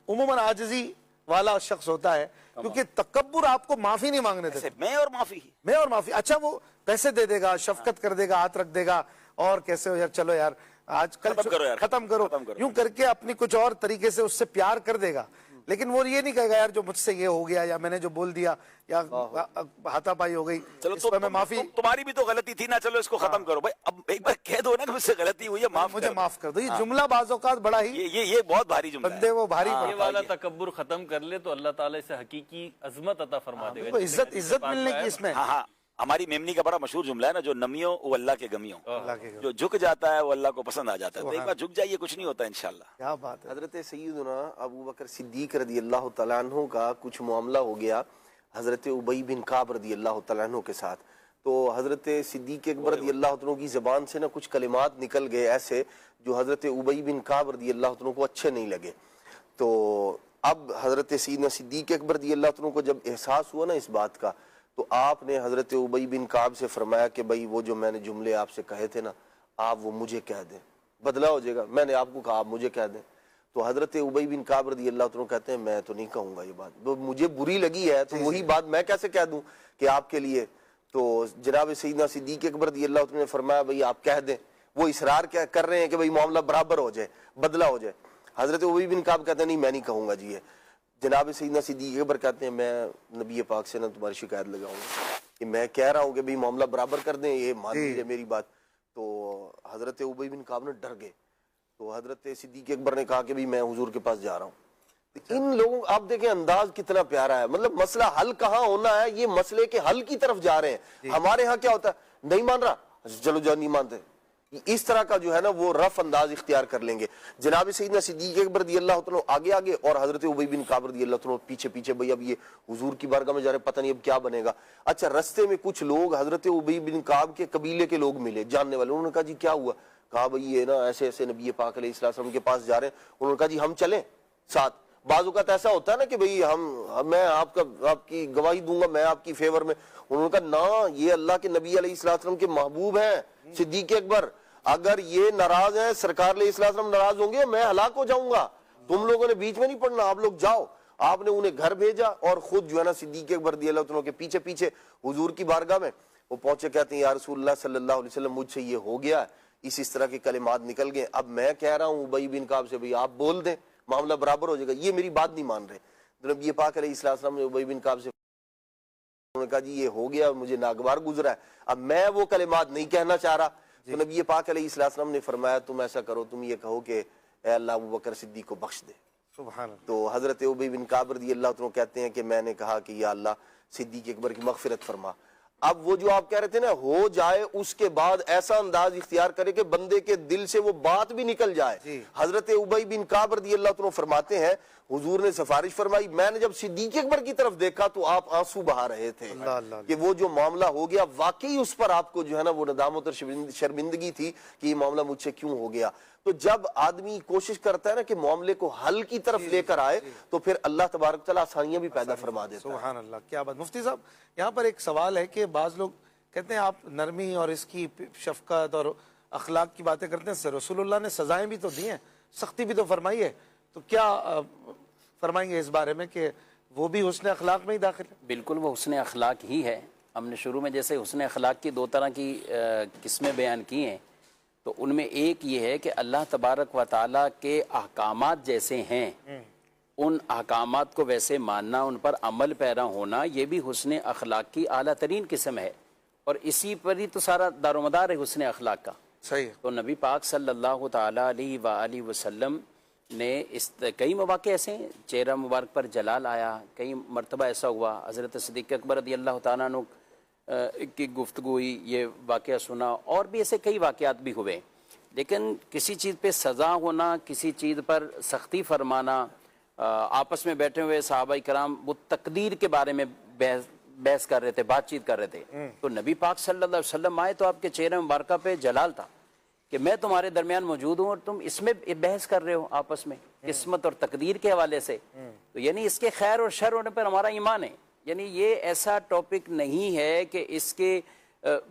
उम्मन आजिज़ी वाला शख्स होता है, क्योंकि तकब्बुर आपको माफी नहीं मांगने देते। मैं और माफी, अच्छा वो पैसे दे देगा, शफकत कर देगा, हाथ रख देगा, और कैसे हो यार, चलो यार आज कल खत्म करो, यूं करके अपनी कुछ और तरीके से उससे प्यार कर देगा। लेकिन वो ये नहीं कहेगा यार जो मुझसे ये हो गया, या मैंने जो बोल दिया, या हाथापाई हो गई, चलो तो मैं माफी, तुम्हारी भी तो गलती थी ना, चलो इसको खत्म करो भाई। अब एक बार कह दो ना कि मुझसे गलती हुई है, मुझे माफ कर दो। ये जुमला बाज़ औक़ात बड़ा ही ये बहुत भारी जुमला है, बंदे वो भारी ये वाला तकब्बुर खत्म कर ले तो अल्लाह ताला इसे हकीकी अज़मत अता फरमा देगा, इज्जत मिलने की इसमें। हाँ, हमारी मेमनी का बड़ा मशहूर जुमला है ना, जो नमियों वो अल्लाह के गमियों, जो झुक जाता है वो अल्लाह को पसंद आ जाता है। तो एक बार झुक जाइए, कुछ नहीं होता इंशाल्लाह। क्या बात है। हजरत सैयदना अबू बकर सिद्दीक रदी अल्लाह तआला अन्हु का कुछ मामला हो गया हजरत उबई बिन काब रदी अल्लाह तआला अन्हु के साथ। तो हजरत सिद्दीक अकबर रदी अल्लाह तआला की ज़बान से ना कुछ कलिमात निकल गए ऐसे जो हजरत उबई बिन काब रदी अल्लाह तआला को अच्छे नहीं लगे। तो अब हजरत सैयदना सिद्दीक अकबर रदी अल्लाह तआला को जब एहसास हुआ ना इस बात का, तो आपने हजरत उबई बिन काब से फरमाया कि भाई वो जो मैंने जुमले आपसे कहे थे ना, आप वो मुझे कह दें, बदला हो जाएगा। मैंने आपको कहा आप मुझे कह दें। तो हजरत उबई बिन काब रदी अल्लाह तआला कहते हैं मैं तो नहीं कहूंगा ये बात, तो मुझे बुरी लगी है, तो वही बात मैं कैसे कह दूं कि आपके लिए। तो जनाब सैयदना सिद्दीक अकबर रदी अल्लाह तआला ने फरमाया भाई आप कह दें। वो इसरार क्या कर रहे हैं कि भाई मामला बराबर हो जाए, बदला हो जाए। हजरत उबई बिन काब कहते हैं नहीं मैं नहीं कहूंगा जी ये। जनाब सैयदना सिद्दीक अकबर कहते हैं मैं नबी पाक से ना तुम्हारी शिकायत लगाऊंगा कि मैं कह रहा हूँ कि भाई मामला बराबर कर दें, ये मान लीजिए मेरी बात। तो हजरत उबई बिन काब ने डर गए। तो हजरत सिद्दीक अकबर ने कहा कि भाई मैं हुजूर के पास जा रहा हूँ। तो इन लोगों आप देखें अंदाज कितना प्यारा है, मतलब मसला हल कहाँ होना है, ये मसले के हल की तरफ जा रहे हैं। हमारे यहाँ क्या होता है, नहीं मान रहा चलो जा, नहीं मानते, इस तरह का जो है ना वो रफ अंदाज इख्तियार कर लेंगे। जनाब सैयदना सिद्दीक अकबर रदियल्लाहु तआला आगे आगे और हजरत उबई बिन काब रदियल्लाहु तआला पीछे पीछे। भाई अब ये हुजूर की बारगाह में जा रहे, पता नहीं अब क्या बनेगा। अच्छा, रस्ते में कुछ लोग हजरत उबई बिन काब के कबीले के लोग मिले, जानने वाले। उन्होंने कहा जी क्या हुआ? कहा भाई ये ना ऐसे ऐसे नबी पाक अलैहिस्सलाम के पास जा रहे हैं। उन्होंने कहा जी हम चलें साथ। बाजू का ऐसा होता है ना कि भाई मैं आपकी गवाही दूंगा, मैं आपकी फेवर में। उन्होंने कहा ना, ये अल्लाह के नबी अलैहिस्सलाम के महबूब हैं सिद्दीक अकबर, अगर ये नाराज है, सरकार अलैहिस्सलाम नाराज होंगे, मैं हलाक हो जाऊंगा। तुम लोगों ने बीच में नहीं पड़ना, आप लोग जाओ। आपने उन्हें घर भेजा और खुद जो है ना सिद्दीक अकबर रदियल्लाहु तआला के पीछे पीछे हुजूर की बारगाह में वो पहुंचे। कहते हैं या रसूलुल्लाह सल्लल्लाहु अलैहि वसल्लम मुझसे ये हो गया, इस तरह के कलिमात निकल गए। अब मैं कह रहा हूँ उबई बिन काब से भाई आप बोल दें, मामला बराबर हो जाएगा। ये मेरी बात नहीं मान रहे। तो नबी पाक अलैहिस्सलाम ने उबई बिन काब से उन्होंने कहा जी ये हो गया, मुझे नागवार गुजरा है, अब मैं वो कलिमात नहीं कहना चाह रहा। तो नबी पाक अलैहिस्सलाम ने फरमाया तुम ऐसा करो, तुम ये कहो कि ए अल्लाह अबू बकर सिद्दीक को बख्श दे। सुभान अल्लाह। तो हजरत उबई बिन काब रदियल्लाहु तआला कहते हैं कि मैंने कहा कि या अल्लाह सिद्दीक अकबर की मगफिरत फरमा। अब वो जो आप कह रहे थे ना हो जाए, उसके बाद ऐसा अंदाज इख्तियार करे कि बंदे के दिल से वो बात भी निकल जाए। हजरत उबई बिन काब रदियल्लाहु तआला फरमाते हैं हुजूर ने सिफारिश फरमाई, मैंने जब सिद्दीक अकबर की तरफ देखा तो आप आंसू बहा रहे थे कि वो जो मामला हो गया वाकई उस पर आपको जो है ना वो नदामत और शर्मिंदगी थी कि ये मामला मुझसे क्यों हो गया। तो जब आदमी कोशिश करता है ना कि मामले को हल की तरफ लेकर आए तो फिर अल्लाह तबारक तआला आसानियां भी पैदा फरमा देता है। सुभान अल्लाह, क्या बात। मुफ्ती साहब, यहाँ पर एक सवाल है कि बाज लोग कहते हैं आप नरमी और इसकी शफकत और अखलाक की बातें करते हैं, रसूलुल्लाह ने सजाएं भी तो दी हैं, सख्ती भी तो फरमाई है, तो क्या फरमाएंगे इस बारे में कि वो भी हुस्न अखलाक में ही दाखिल है? बिल्कुल, वो हुस्न अखलाक ही है। हमने शुरू में जैसे हुस्न अखलाक की दो तरह की किस्में बयान की हैं, तो उनमें एक ये है कि अल्लाह तबारक व ताला के अहकामात जैसे हैं उन अहकामात को वैसे मानना, उन पर अमल पैरा होना, ये भी हुस्न अखलाक की आला तरीन किस्म है। और इसी पर ही तो सारा दारोमदार है हुस्न अखलाक का। सही है। तो नबी पाक सल्लल्लाहु ताला अलैहि वसल्लम ने इस कई मौके ऐसे हैं, चेहरा मुबारक पर जलाल आया, कई मरतबा ऐसा हुआ। हज़रत सिद्दीक़ अकबर रदियल्लाहु ताला अन्हु की गुफ्तगू हुई, ये वाक़या सुना, और भी ऐसे कई वाक़यात भी हुए। लेकिन किसी चीज़ पे सज़ा होना, किसी चीज़ पर सख्ती फरमाना, आपस में बैठे हुए सहाबा कराम वो तकदीर के बारे में बहस कर रहे थे, बातचीत कर रहे थे। तो नबी पाक सल्लल्लाहु अलैहि वसल्लम आए तो आपके चेहरे मुबारक पे जलाल था कि मैं तुम्हारे दरमियान मौजूद हूँ और तुम इसमें बहस कर रहे हो आपस में किस्मत और तकदीर के हवाले से। तो यानी इसके खैर और शर होने पर हमारा ईमान है। यानी ये ऐसा टॉपिक नहीं है कि इसके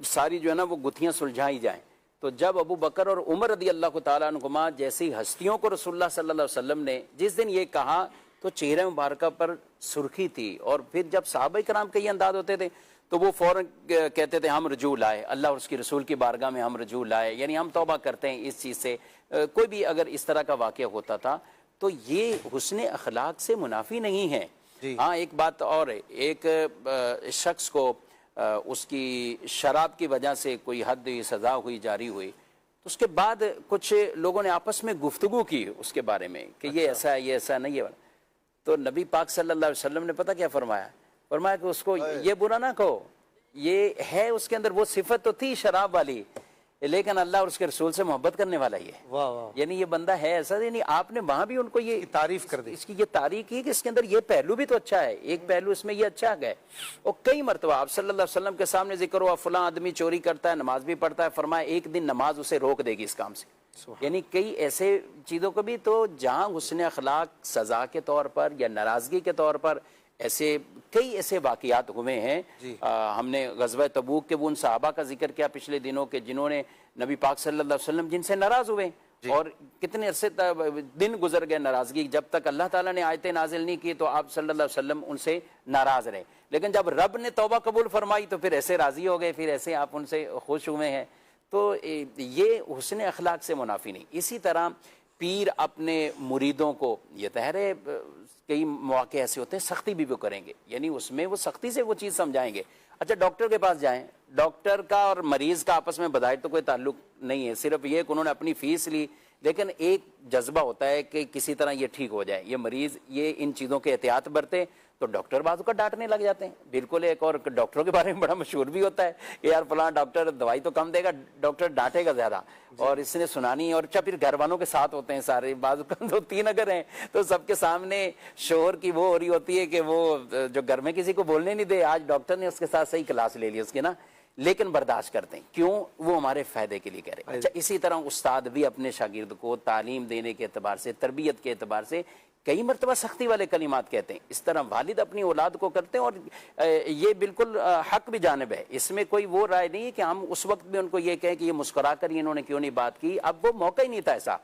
सारी जो है ना वो गुत्थियाँ सुलझाई जाएं। तो जब अबू बकर और उमर रदियल्लाहु ताला अन्हुमा जैसी हस्तियों को रसूलुल्लाह सल्लल्लाहु अलैहि वसल्लम ने जिस दिन ये कहा तो चेहरे मुबारक पर सुर्खी थी। और फिर जब सहाबा कराम के ये अंदाज होते थे तो वो फौरन कहते थे हम रजू लाए, अल्लाह और उसकी रसूल की बारगाह में हम रजू लाए, यानी हम तौबा करते हैं इस चीज़ से। कोई भी अगर इस तरह का वाक़या होता था तो ये हुस्न अखलाक से मुनाफी नहीं है। हाँ, एक बात और है, एक शख्स को उसकी शराब की वजह से कोई हद सज़ा हुई, जारी हुई, तो उसके बाद कुछ लोगों ने आपस में गुफ्तगू की उसके बारे में कि ये ऐसा है, ये ऐसा नहीं है। तो नबी पाक सल्लल्लाहु अलैहि वसल्लम ने पता क्या फरमाया? फरमाया कि उसको ये बुरा ना कहो, ये है उसके अंदर वो सिफत तो थी शराब वाली, लेकिन अल्लाह और उसके रसूल से मोहब्बत करने वाला ये। वाह वाह। यानी ये बंदा है ऐसा, यानी आपने वहां भी उनको ये तारीफ कर दी, इसकी ये तारीफ की कि इसके अंदर ये पहलू भी तो अच्छा है, एक पहलू इसमें ये अच्छा है। और कई मरतबा आप सल्लल्लाहु अलैहि वसल्लम के सामने जिक्र हुआ फलां आदमी चोरी करता है, नमाज भी पढ़ता है, फरमाया एक दिन नमाज उसे रोक देगी इस काम से। यानी कई ऐसे चीज़ों को भी तो जहाँ हुस्न अखलाक सज़ा के तौर पर या नाराज़गी के तौर पर ऐसे कई ऐसे वाक़यात हुए हैं। हमने ग़ज़वा तबूक के वो उन सहाबा का जिक्र किया पिछले दिनों के जिन्होंने नबी पाक सल्लल्लाहु अलैहि वसल्लम जिनसे नाराज़ हुए और कितने अरसे दिन गुजर गए नाराज़गी, जब तक अल्लाह ताला ने आयतें नाजिल नहीं की तो आप सल्लल्लाहु अलैहि वसल्लम उनसे नाराज़ रहे। लेकिन जब रब ने तौबा कबूल फरमाई तो फिर ऐसे राज़ी हो गए, फिर ऐसे आप उनसे खुश हुए हैं। तो ये हुस्न अखलाक से मुनाफी नहीं। इसी तरह पीर अपने मुरीदों को, ये तहरे कई मौके ऐसे होते हैं सख्ती भी वो करेंगे, यानी उसमें वो सख्ती से वो चीज़ समझाएंगे। अच्छा, डॉक्टर के पास जाएं, डॉक्टर का और मरीज का आपस में बधाई तो कोई ताल्लुक नहीं है, सिर्फ ये कि उन्होंने अपनी फीस ली, लेकिन एक जज्बा होता है कि किसी तरह ये ठीक हो जाए, ये मरीज ये इन चीज़ों के एहतियात बरते, तो डॉक्टर बाजू का डांटने लग जाते हैं। बिल्कुल, एक और डॉक्टरों के बारे में बड़ा मशहूर भी होता है कि यार फलां डॉक्टर दवाई तो कम देगा, डॉक्टर डांटेगा ज़्यादा, और इसने सुनानी। और अच्छा, फिर घर वालों के साथ होते हैं सारे, बाजू का 2-3 अगर हैं तो सबके सामने शोहर की वो हो रही होती है कि वो जो घर में किसी को बोलने नहीं दे, आज डॉक्टर ने उसके साथ सही क्लास ले ली उसकी ना, लेकिन बर्दाश्त करते हैं, क्यों? वो हमारे फायदे के लिए कह रहे हैं। अच्छा, इसी तरह उस्ताद भी अपने शागिर्द को तालीम देने के एतबार से, तरबियत के एतबार से कई मरतबा सख्ती वाले कलिमात कहते हैं। इस तरह वालिद अपनी औलाद को करते हैं, और ये बिल्कुल हक भी जानिब है, इसमें कोई वो राय नहीं है कि हम उस वक्त भी उनको ये कहें कि ये मुस्कुरा कर इन्होंने क्यों नहीं बात की। अब वो मौका ही नहीं था ऐसा,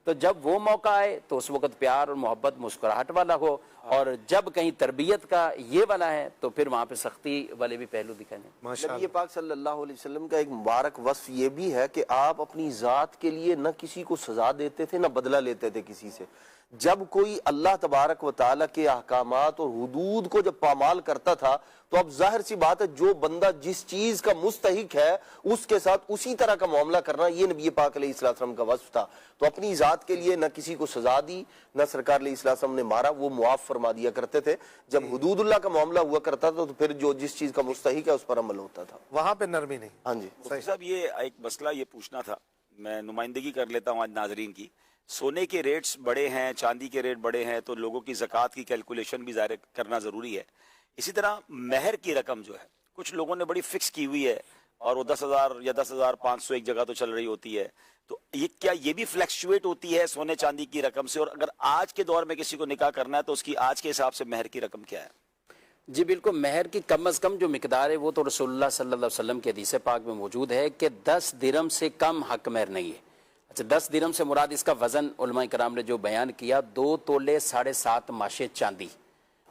तो जब वो मौका आए तो उस वक्त प्यार और मोहब्बत मुस्कुराहट वाला हो, और जब कहीं तरबियत का ये वाला है तो फिर वहाँ पे सख्ती वाले भी पहलू दिखाने। नबी पाक सल्लल्लाहु अलैहि वसल्लम का एक मुबारक वस्फ ये भी है कि आप अपनी ज़ात के लिए न किसी को सजा देते थे, न बदला लेते थे किसी से। जब कोई अल्लाह तबारक व तआला के अहकामात और हुदूद को जब पामाल करता था, तो अब जाहिर सी बात है जो बंदा जिस चीज का मुस्तहिक है उसके साथ उसी तरह का मामला करना, ये नबी पाक अलैहिस्सलाम का वस्फ था। तो अपनी जात के लिए न किसी को सजा दी, न सरकार अलैहिस्सलाम ने मारा, वो मुआफ फरमा दिया करते थे। जब हुदूदुल्लाह का मामला हुआ करता था तो फिर जो जिस चीज का मुस्तहिक है उस पर अमल होता था, वहां पे नरमी नहीं। हाँ जी साहब, ये एक मसला ये पूछना था, मैं नुमाइंदगी कर लेता हूँ आज नाजरीन की। सोने के रेट्स बड़े हैं, चांदी के रेट बड़े हैं, तो लोगों की ज़कात की कैलकुलेशन भी ज़ाहिर करना ज़रूरी है। इसी तरह महर की रकम जो है कुछ लोगों ने बड़ी फिक्स की हुई है, और वो 10,000 या 10,500 एक जगह तो चल रही होती है, तो ये क्या ये भी फ्लक्चुएट होती है सोने चांदी की रकम से? और अगर आज के दौर में किसी को निकाह करना है तो उसकी आज के हिसाब से महर की रकम क्या है? जी बिल्कुल, महर की कम अज़ कम जो मिकदार है वो तो रसूलुल्लाह सल्लल्लाहु अलैहि वसल्लम के हदीस पाक में मौजूद है कि 10 दिरहम से कम हक महर नहीं है। अच्छा, 10 दिरहम से मुराद इसका वज़न उलमा कराम ने जो बयान किया 2 तोले 7.5 माशे चांदी,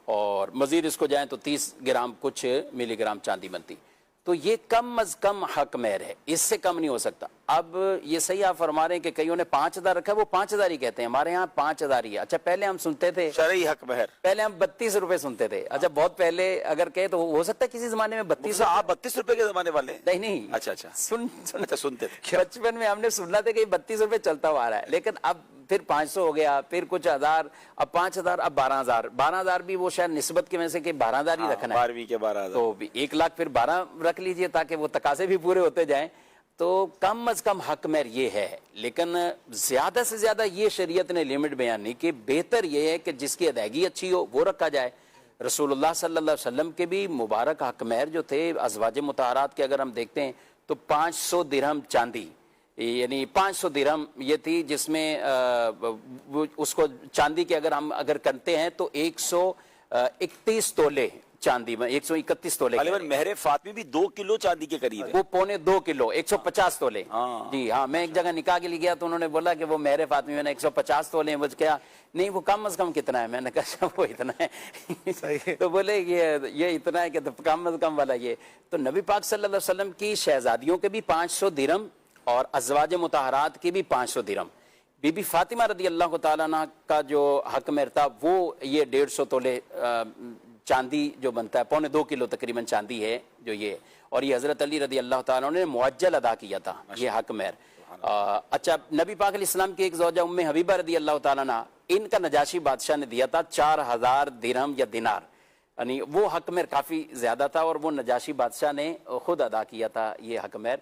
और मज़ीद इसको जाएँ तो 30 ग्राम कुछ मिलीग्राम चांदी बनती, तो ये कम अज़ कम हक महर है, इससे कम नहीं हो सकता। अब ये सही आप फरमा रहे हैं कि कईयों ने 5,000 रखा है, वो 5,000 ही कहते हैं, हमारे यहाँ 5,000 ही है। अच्छा, पहले हम सुनते थे शरई हक महर, पहले हम 32 रुपए सुनते थे। अच्छा, बहुत पहले अगर कहे तो हो सकता है किसी जमाने में 32। आप 32 रुपए के जमाने वाले? नहीं, अच्छा, सुनते थे। बचपन में हमने सुनना था कि 32 रुपए चलता हुआ आ रहा है, लेकिन अब फिर 500 हो गया, फिर कुछ हजार, अब 5,000, अब 12,000। 12,000 भी वो शायद निस्बत की वजह से कि 12,000 ही रखना है, 12वीं के 12,000, तो 1 लाख फिर 12 रख लीजिए ताकि वो तकाजे भी पूरे होते जाएं। तो कम अज कम हक महर ये है, लेकिन ज्यादा से ज्यादा ये शरीयत ने लिमिट बयान नहीं कि बेहतर ये है कि जिसकी अदायगी अच्छी हो वो रखा जाए। रसूलुल्लाह सल्लल्लाहु अलैहि वसल्लम के भी मुबारक हक महर जो थे अज़वाज मुताहरात के अगर हम देखते हैं तो 500 दिरहम चांदी, यानी 500 दिरहम ये थी, जिसमें उसको चांदी के अगर करते हैं तो 131 तोले चांदी में, 131 तोले। महरे फातिमी भी 2 किलो चांदी के करीब है, वो 1.25 किलो, 150 तोले। जी हाँ, मैं एक जगह निकाह के लिए गया तो उन्होंने बोला कि वो महरे फातिमी में 150 तोले। मुझे क्या नहीं, वो कम अज कम कितना है? मैंने कहा वो इतना है। तो बोले ये इतना है कि तो कम अज कम वाला ये। तो नबी पाक सल्लल्लाहु अलैहि वसल्लम की शहजादियों के भी 500 दिरहम और अज़वाज मुताहरात की भी 500 दिरहम। बीबी फातिमा रदी अल्लाह तआला अन्हा का जो हक महर था वो ये 150 तोले चांदी जो बनता है, 1.25 किलो तकरीबन चांदी है जो ये, और ये हजरत अली रदी अल्लाह तआला ने मुअज्जल अदा किया था ये हक महर। अच्छा, नबी पाक अलैहिस्सलाम की एक ज़ौजा उम्मे हबीबा रदी अल्लाह तआला अन्हा, इनका नजाशी बादशाह ने दिया था 4,000 दिरहम या दिनार, यानी वो हक महर काफ़ी ज़्यादा था और वो नजाशी बादशाह ने खुद अदा किया था ये हक महर।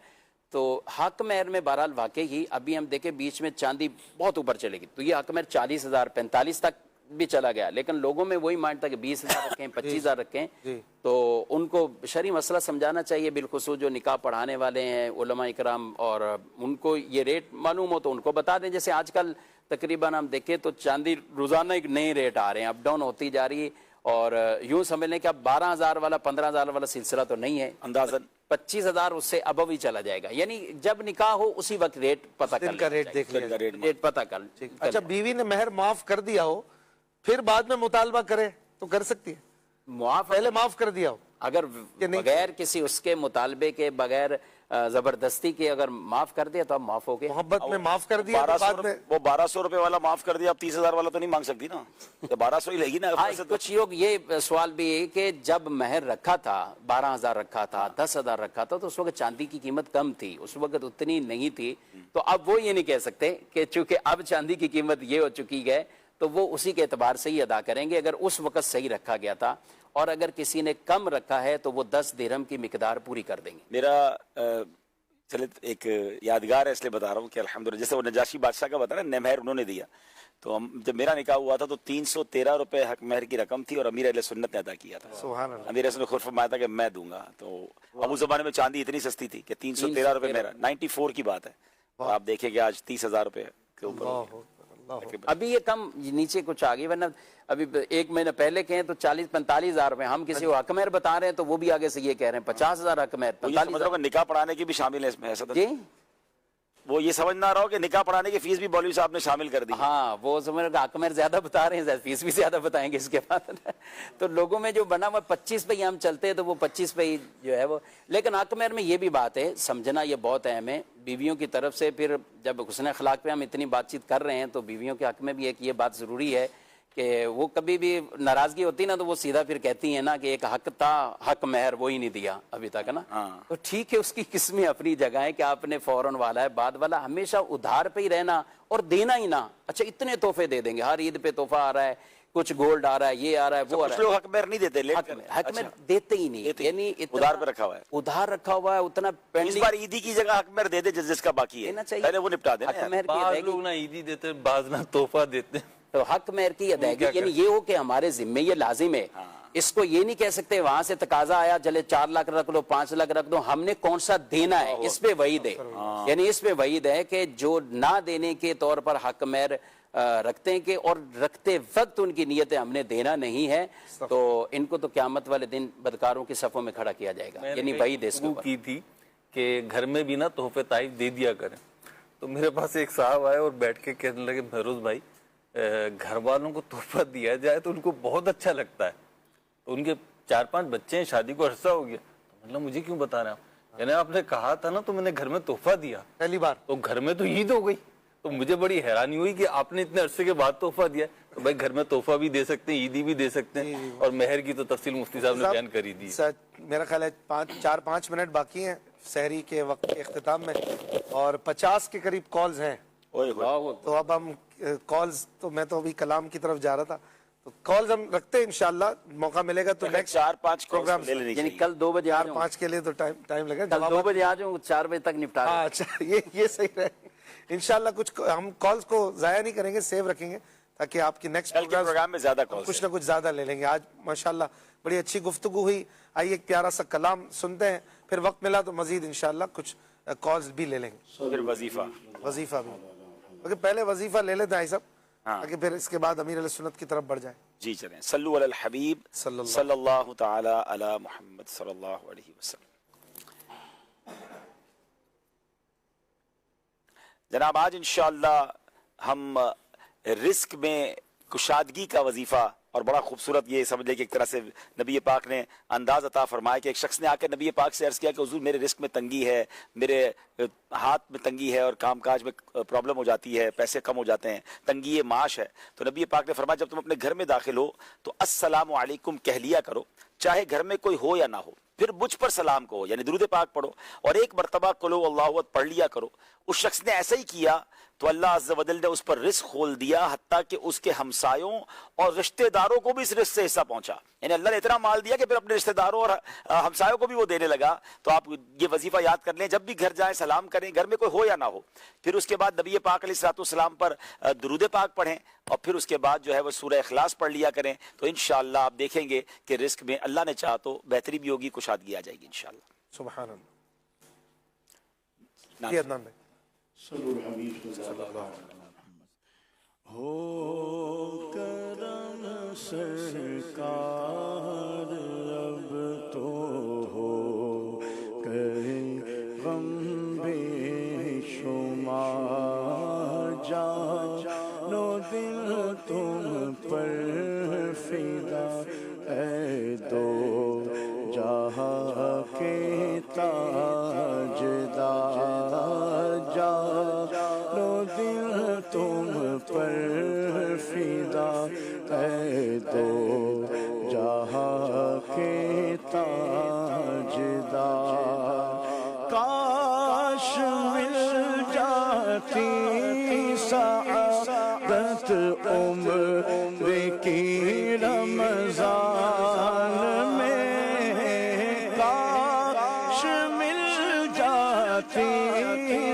तो हक महर में बहरहाल वाकई ही अभी हम देखें बीच में चांदी बहुत ऊपर चलेगी, तो ये हक महर 40,000 45 तक भी चला गया, लेकिन लोगों में वही माइंड था कि 20,000 रखें, 25,000 रखें। तो उनको शरई मसला समझाना चाहिए, बिलखुसूस जो निकाह पढ़ाने वाले हैं उलमा इकराम, और उनको ये रेट मालूम हो तो उनको बता दें। जैसे आजकल तकरीबन हम देखें तो चांदी रोजाना एक नए रेट आ रहे हैं, अप डाउन होती जा रही है, और यूं समझ लें कि अब 12,000 वाला 15,000 वाला सिलसिला तो नहीं है, अंदाजन 25,000 उससे अबव ही चला जाएगा। यानी जब निकाह हो उसी वक्त रेट पता कर, रेट देख लेगा, रेट पता कर। अच्छा, बीवी ने महर माफ कर दिया हो फिर बाद में मुतालबा करे तो कर सकती है? मुआफ पहले माफ कर दिया हो अगर नहीं? बगैर किसी उसके मुतालबे के, बगैर जबरदस्ती के अगर माफ कर दिया तो अब माफ हो गया। मोहब्बत में माफ कर दिया तो बाद में वो 1200 रुपए वाला माफ कर दिया, अब 30,000 वाला तो नहीं मांग सकती ना, तो 1200 ही लेगी ना। हाँ, वैसे तो कुछ लोग ये सवाल भी है कि जब महर रखा था 12,000 रखा था, 10,000 रखा था, तो उस वक्त चांदी की कीमत कम थी, उस वक्त उतनी नहीं थी। तो अब वो ये नहीं कह सकते कि चूंकि अब चांदी की कीमत ये हो चुकी है तो वो उसी के एतबार से ही अदा करेंगे अगर उस वक्त सही रखा गया था, और अगर किसी ने कम रखा है तो वो 10 दिरहम की मिकदार पूरी कर देंगे। मेरा चले एक यादगार है इसलिए बता रहा हूँ कि अल्हम्दुलिल्लाह, जैसे वो नजाशी बादशाह का बता रहा है, महर उन्होंने दिया, तो हम जब मेरा निकाह हुआ था तो 313 रुपए हक महर की रकम थी और अमीर अहले सुन्नत ने अदा किया था। सुभान अल्लाह। अमीर ने खुद फरमाया था कि मैं दूंगा, तो अब उस जमाने में चांदी इतनी सस्ती थी कि 313 रुपए मेरा, 94 की बात है, तो आप देखेंगे आज 30,000 रुपए के ऊपर हो गया। अभी ये कम नीचे कुछ आ गई, वरना अभी 1 महीना पहले कहें तो 40-45 हजार रुपए, हम किसी को हकमेर बता रहे हैं तो वो भी आगे से ये कह रहे हैं 50,000 हकमेर, 45,000 निकाह पढ़ाने की भी शामिल है इसमें, ऐसा तो जी। वो ये समझ ना रहा हो कि निकाह पढ़ाने की फीस भी मौलवी साहब ने शामिल कर दी। हाँ, वो समझ रहे हकमेर ज्यादा बता रहे हैं, फीस भी ज्यादा बताएंगे इसके बाद। तो लोगों में जो बना हुआ 25 पे ही हम चलते हैं तो वो 25 पे ही जो है वो। लेकिन हकमेर में ये भी बात है, समझना ये बहुत अहम है बीवियों की तरफ से। फिर जब हुस्न अखलाक पे हम इतनी बातचीत कर रहे हैं तो बीवियों के हक में भी एक ये बात जरूरी है कि वो कभी भी नाराजगी होती ना तो वो सीधा फिर कहती है ना कि एक हक था, हक महर वो ही नहीं दिया अभी तक, है ना। तो ठीक है, उसकी किस्में अपनी जगह है कि आपने फौरन वाला है, बाद वाला, हमेशा उधार पे ही रहना और देना ही ना। अच्छा, इतने तोहफे दे देंगे, हर ईद पे तोहफा आ रहा है, कुछ गोल्ड आ रहा है, ये आ रहा है, वो आ रहा है। लोग हक महर नहीं देते, हक में देते ही नहीं, यानी उधार पे रखा हुआ है, उधार रखा हुआ है, उतना इस बार ईदी की जगह हक महर दे दे जिसका बाकी है, पहले वो निपटा देना। हक महर की अदायगी, लोग ना ईदी देते, बाज ना तोहफा देते, तो हक महर की अदायगी यानी ये हो कि हमारे जिम्मे ये लाजिम है। इसको ये नहीं कह सकते वहां से तकाजा आया चले 4 लाख रख लो, 5 लाख रख दो, हमने कौन सा देना है, इस पे वईद है। यानी इस पे वईद है कि जो ना देने के तौर पर हक महर रखते हैं कि और रखते वक्त उनकी नीयत हमने देना नहीं है, तो इनको तो क़यामत वाले दिन बदकारों की सफ़ों में खड़ा किया जाएगा। यानी वईद इसके ऊपर की थी कि घर में भी ना तोहफे ताइफ दे दिया करें। तो मेरे पास एक साहब आए और बैठ के कहने लगे, महरोज भाई घर वालों को तोहफा दिया जाए तो उनको बहुत अच्छा लगता है, तो उनके 4-5 बच्चे हैं, शादी को अरसा हो गया, तो मतलब मुझे क्यों बता रहे हैं, यानी आपने कहा था ना तो मैंने घर में तोहफा दिया पहली बार, तो घर में तो ईद हो गई। तो मुझे बड़ी हैरानी हुई कि आपने इतने अरसे के बाद तोहफा दिया। तो भाई घर में तोहफा भी दे सकते हैं, ईदी भी दे सकते हैं, और मेहर की तो तफसील मुफ्ती साहब ने बयान करी दी। मेरा ख्याल है 4-5 मिनट बाकी हैं सहरी के वक्त के इख्तिताम में, और 50 के करीब कॉल्स हैं। तो अब हम कॉल्स, तो मैं तो अभी कलाम की तरफ जा रहा था, तो कॉल्स हम रखते हैं, इंशाल्लाह मौका मिलेगा तो नेक्स्ट 4-5 प्रोग्राम, यानी कल 2 बजे 4-5 के लिए तो टाइम लगेगा, कल 2 बजे आ जाऊँ, 4 बजे तक निपटा। हाँ, अच्छा, ये सही रहे इंशाल्लाह। कुछ हम कॉल्स को जाया नहीं करेंगे, सेव रखेंगे ताकि आपकी नेक्स्ट प्रोग्राम में ज्यादा कॉल्स कुछ ना कुछ ज्यादा ले लेंगे। आज माशाल्लाह बड़ी अच्छी गुफ्तगू हुई। आइए एक प्यारा सा कलाम सुनते हैं, फिर वक्त मिला तो मजीद इंशाल्लाह कुछ कॉल्स भी ले लेंगे, फिर वजीफा भी। ओके, पहले वजीफा ले लेते हैं साहब, ताकि फिर इसके बाद अमीर सुन्नत की तरफ बढ़ जाए। जी चलें। सल्लु अलल हबीब सल्लल्लाहु तआला अला मुहम्मद सल्लल्लाहु अलैहि वसल्लम। जनाब, आज इंशाअल्लाह हम रिस्क में कुशादगी का वजीफा, और बड़ा खूबसूरत ये समझ ले कि एक तरह से नबी पाक ने अंदाज अता फरमाया कि एक शख्स ने आकर नबी पाक से अर्ज़ किया कि हुजूर मेरे रिस्क में तंगी है, मेरे हाथ में तंगी है और कामकाज में प्रॉब्लम हो जाती है, पैसे कम हो जाते हैं, तंगी माश है। तो नबी पाक ने फरमाया जब तुम अपने घर में दाखिल हो तो अस्सलामु अलैकुम कह लिया करो, चाहे घर में कोई हो या ना हो, फिर मुझ पर सलाम कहो, यानी दुरूद पाक पढ़ो, और एक मरतबा कुलो अल्लाहु अकबर पढ़ लिया करो। उस शख्स ने ऐसा ही किया तो अल्लाह अज़्ज़ व जल ने उस पर रिस्क खोल दिया, हत्ता कि उसके हमसायों और रिश्तेदारों को भी इस रिस्क से हिस्सा पहुंचा। यानी अल्लाह ने इतना माल दिया कि फिर अपने रिश्तेदारों और हमसायों को भी वो देने लगा। तो आप ये वजीफा याद कर लें, जब भी घर जाएं सलाम करें, घर में कोई हो या ना हो। फिर उसके बाद नबी पाक अलैहिस्सलाम पर दुरूद पाक पढ़ें, और फिर उसके बाद जो है वो सूरह इखलास पढ़ लिया करें। तो इंशाअल्लाह आप देखेंगे कि रिस्क में अल्लाह ने चाहा तो बेहतरी भी होगी, कुशादगी आ जाएगी इंशाअल्लाह। सुभान अल्लाह। हो करम सरकार अब तो हो करे गम बेशुमार, जानो दिल तुम पर फिदा, ऐ ताजदार जानो दिल तुम पर फिदा है दो जहाँ के ताजदार काश मिल जाती सआदत उम्र की रमजान में काश मिल जाती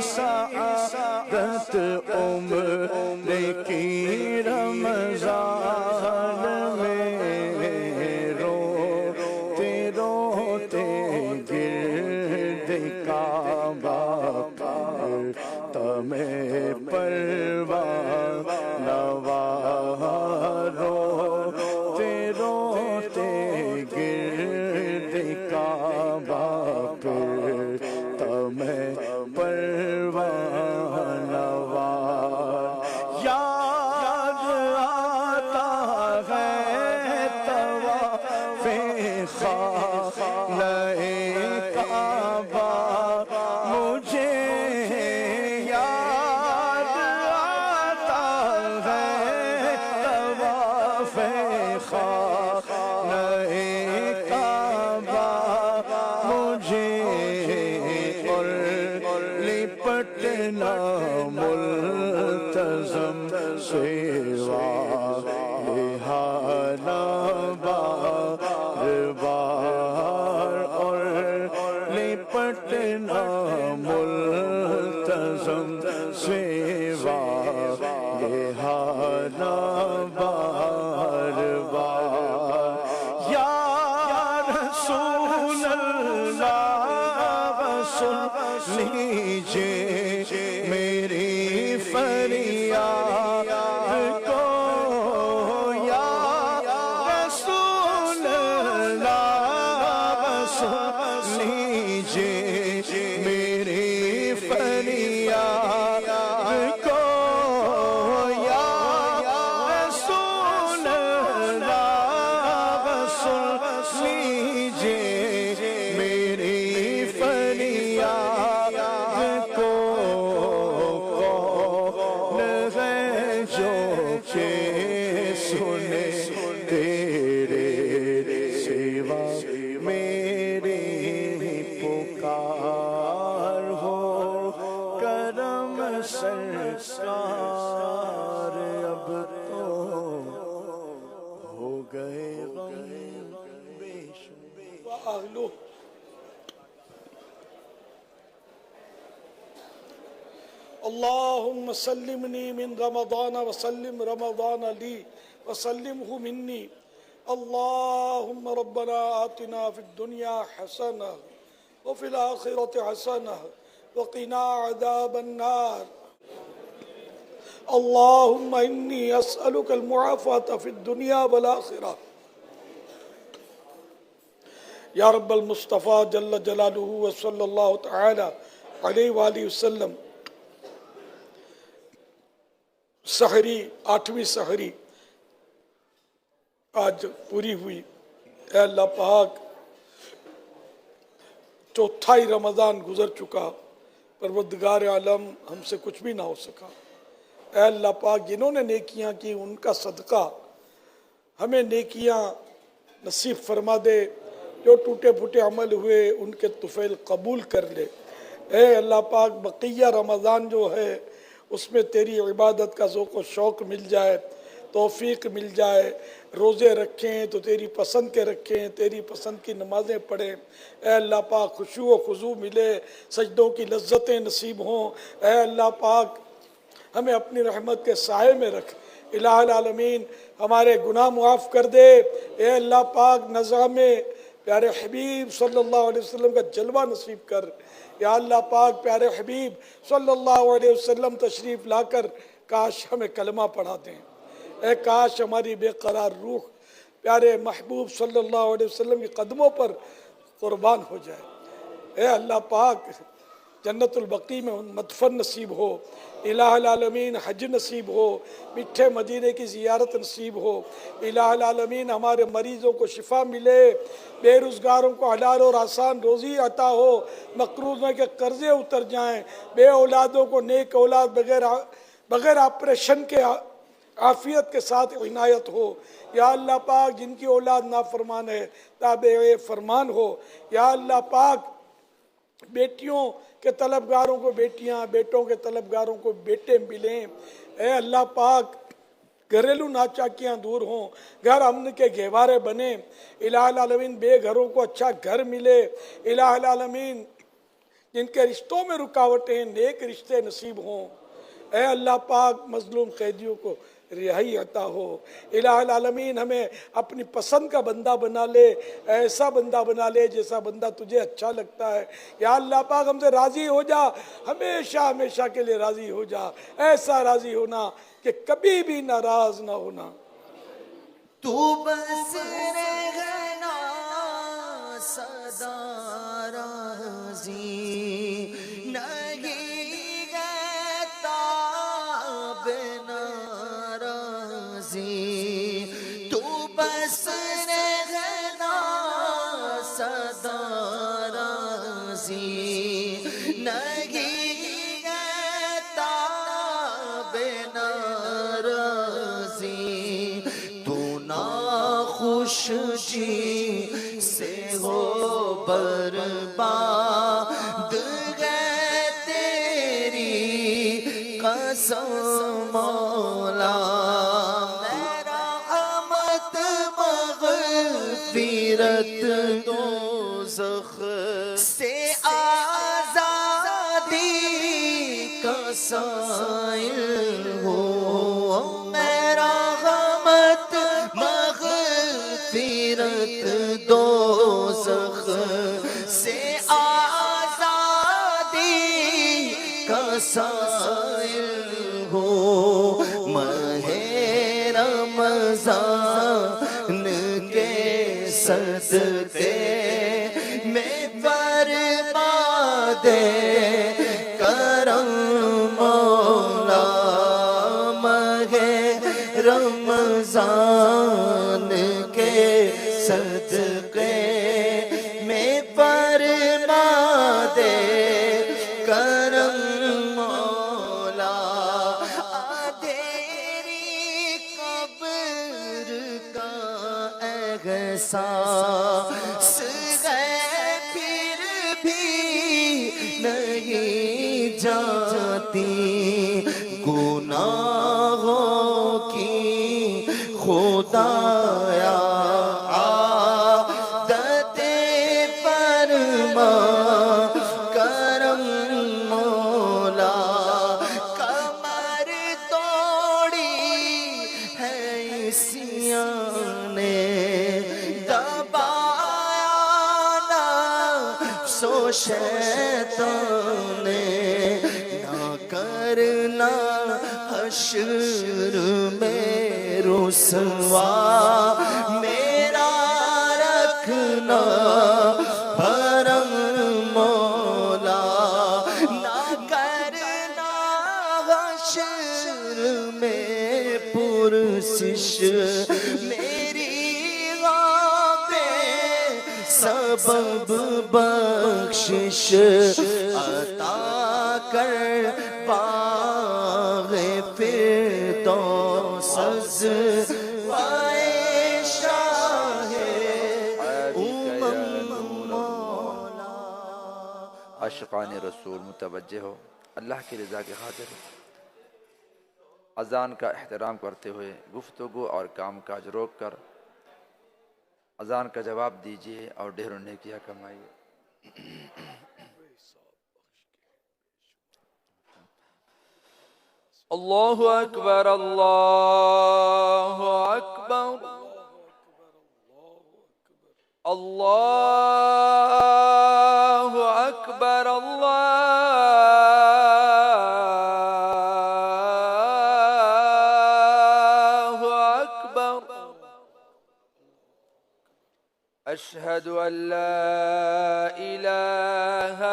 सआदत उम्र की रमजान में रोते रोते गिर्द काबा तमें परवान नवारो रोते गिर्द काबा तमें परवान नवार याद आता है तवाफ़े खाने काबा मुझे याद आता है तवाफ़े खाने काबा मुझे और लिपटना मुल्तज़म सेवा लिहाना बार बार और लिपटना मुल्तज़म सेवा लिहाना बार बार या रसूल अल्लाह सुन लीजिए मेरी फरियाद को या रसूल अल्लाह सुन लीजिए मेरी फरियाद को या रसूल अल्लाह सुन लीजिए मेरी फरियाद को कौन है जो के सुने तेरे सिवा मेरी पुकार हो करम सरकार अब तो हो गए गम बेशुमार अल्लाहुम्म सल्लिमनी मिन रमज़ान वसल्लिम रमज़ान ली वसल्लिमहु मिन्नी अल्लाहुम्म रब्बना आतिना फिद दुनिया हसना व फिल आखिरति हसना व क़िना अज़ाबन नार अल्लाहुम्मा इन्नी अस्अलुकल मुआफ़ात फिद दुनिया वल आखिरा या रब्बल मुस्तफ़ा जल्ल जलालुहु व सल्लल्लाहु तआला अलैहि व आलिहि वसल्लम सहरी 8वीं सहरी आज पूरी हुई। ऐ अल्लाह पाक चौथा ही रमज़ान गुजर चुका, परवरदिगार आलम हमसे कुछ भी ना हो सका। ऐ अल्लाह पाक जिन्होंने नेकियां की उनका सदका हमें नेकियां नसीब फरमा दे, जो टूटे फूटे अमल हुए उनके तुफ़ैल कबूल कर ले। ऐ अल्लाह पाक बक़िया रमज़ान जो है उसमें तेरी इबादत का ज़ौक़ व शौक़ मिल जाए, तौफ़ीक मिल जाए, रोज़े रखें तो तेरी पसंद के रखें, तेरी पसंद की नमाज़ें पढ़ें। ऐ अल्लाह पाक खुशू व खुजू मिले, सजदों की लज्जतें नसीब हों। ऐ अल्लाह पाक हमें अपनी रहमत के साए में रख। इलाहुल आलमीन हमारे गुनाह मुआफ़ कर दे। ऐ अल्लाह पाक नज़ामे प्यारे हबीब सल्लल्लाहु अलैहि वसल्लम का जलवा नसीब कर। या अल्लाह पाक प्यारे हबीब सल्लल्लाहु अलैहि वसल्लम तशरीफ़ लाकर काश हमें कलमा पढ़ा दें। ए काश हमारी बेकरार रूह प्यारे महबूब सल्लल्लाहु अलैहि वसल्लम के कदमों पर कुर्बान हो जाए। ए अल्लाह पाक जन्नतुल बकी में मदफन नसीब हो, इलाहुल आलमीन हज नसीब हो, मिठे मदीने की ज़ियारत नसीब हो, इलाहुल आलमीन हमारे मरीज़ों को शिफा मिले, बेरोज़गारों को हलाल और आसान रोज़ी अता हो, मकरूज़ों के कर्ज़े उतर जाएं, बे औलादों को नेक औलाद बग़ैर ऑपरेशन के आफियत के साथ इनायत हो। या अल्लाह पाक जिनकी औलाद नाफरमान है ताबे फरमान हो। या अल्लाह पाक बेटियों के तलबगारों को बेटियां, बेटों के तलबगारों को बेटे मिलें। ए अल्लाह पाक घरेलू नाचाकियाँ दूर हों, घर अमन के गहवारे बने। इलाहुल आलमीन बेघरों को अच्छा घर मिले। इलाहुल आलमीन जिनके रिश्तों में रुकावटें हैं नेक रिश्ते नसीब हों। ए अल्लाह पाक मजलूम कैदियों को रिहाई अता हो। इलाहुल आलमीन हमें अपनी पसंद का बंदा बना ले, ऐसा बंदा बना ले जैसा बंदा तुझे अच्छा लगता है। या अल्लाह पाक हमसे राज़ी हो जा, हमेशा हमेशा के लिए राज़ी हो जा, ऐसा राज़ी होना कि कभी भी नाराज़ ना होना। तू बस रहना सदा राज़ी, नहीं रहता बिना राज़ी। तू बस रहना सदा राज़ी, नहीं रहता बिना राज़ी। तू ना खुश जी से हो बर्बाद है तेरी कसम मौला। मेरा रहमत मग़फ़िरत दोज़ख़ से आज़ादी का साइल हो। मेरा रहमत मग़फ़िरत दोज़ख़ से आज़ादी का साइल हो। माहे रमज़ान के सदक़े में बर्बादे करम मौला। माहे रमज़ान के सदक़े में बर्बादे करम मौला। तेरी कब्र का एहसास है फिर भी नहीं जाती। गुनाहों की खुदाया आदते फरमा करम मौला। कमर तोड़ी है सियाने दबाया ना सो शैतान ने। ना करना हश्र में रुसवा मेरा रखना भरम मौला। ना करना हश्र में पुरसिश मेरी गाबे सबब बख्शिश अता कर पागे फिरदौस पाए शाहे मौला। आशिक़ान रसूल मुतवज्जे हो, अल्लाह की रज़ा के खातिर अज़ान का एहतराम करते हुए गुफ्तगू और काम काज रोक कर अज़ान का जवाब दीजिए और ढेरों नेकियां कमाइए। अल्लाहु अकबर, अल्लाहु अकबर, अल्लाहु अकबर, अल्लाहु अकबर। अशहदु अल्ला इलाहा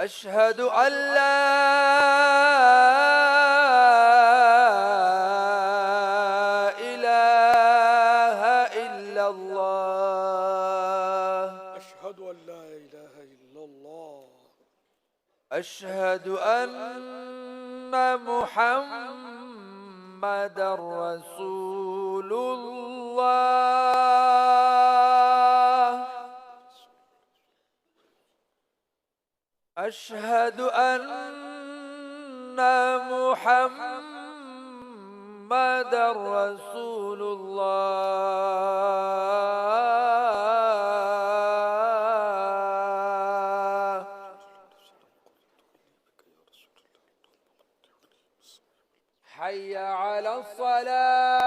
अशहदु अल्ला इलाहा इल्लल्लाह अशहदु अल्ला इलाहा इल्लल्लाह अशहदु अन्ना मुहम्मदर रसूलुल्लाह अशहदु अन्ना मुहम्मदर रसूलुल्लाह हय्या अला सलाह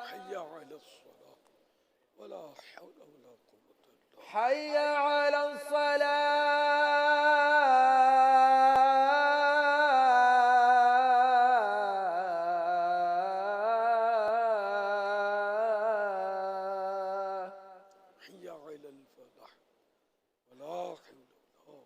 हय्या अला सलाह वला हौला वला कुव्वता इल्ला हय्या अला सलाह हय्या अलल फलाह वला हौला वला कुव्वता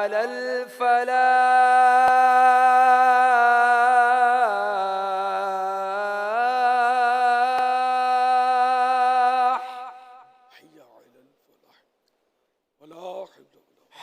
अलल फलाह वला हौला वला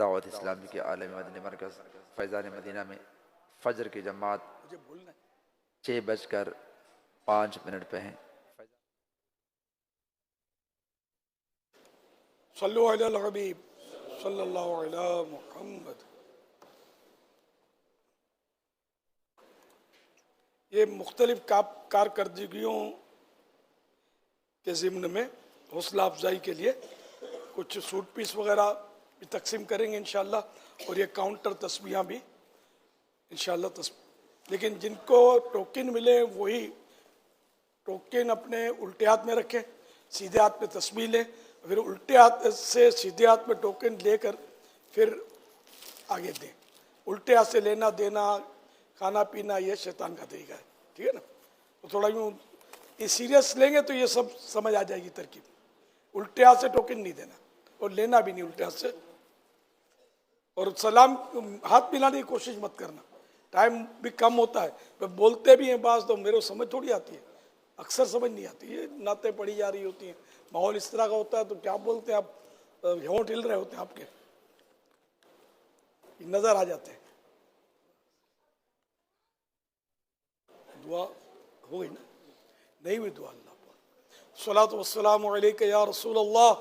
दावत इस्लामी के आलम मदनी मरकज़ फैज़ान मदीना में फजर की जमात मुझे बोलना है 6:05 पे हैं। सल्लु अलल हबीब सल्लल्लाहु अलैहि मुहम्मद। ये मुख्तलिफ कारकर्दगियों के ज़िम्न में हौसला अफजाई के लिए कुछ सूट पीस वगैरह भी तकसीम करेंगे इंशाल्लाह, और ये काउंटर तस्बीहां भी इंशाल्लाह लेकिन जिनको टोकन मिले वही टोकन अपने उल्टे हाथ में रखें, सीधे हाथ में तस्बीह लें, फिर उल्टे हाथ से सीधे हाथ में टोकन लेकर फिर आगे दें। उल्टे हाथ से लेना देना खाना पीना ये शैतान का तरीका है, ठीक है ना। तो थोड़ा यूँ ये सीरियस लेंगे तो ये सब समझ आ जाएगी तरकीब। उल्टे हाथ से टोकन नहीं देना और लेना भी नहीं उल्टे हाथ से, और सलाम हाथ मिलाने की कोशिश मत करना, टाइम भी कम होता है। मैं बोलते भी हैं बात तो मेरे को समझ थोड़ी आती है, अक्सर समझ नहीं आती, ये नाते पड़ी जा रही होती हैं, माहौल इस तरह का होता है तो क्या बोलते हैं आप होंठ हिल रहे होते हैं आपके, नजर आ जाते हैं। दुआ हो गई ना? नहीं हुई दुआ? अल्लाह पर सलात वस्सलामु अलैका या रसूल अल्लाह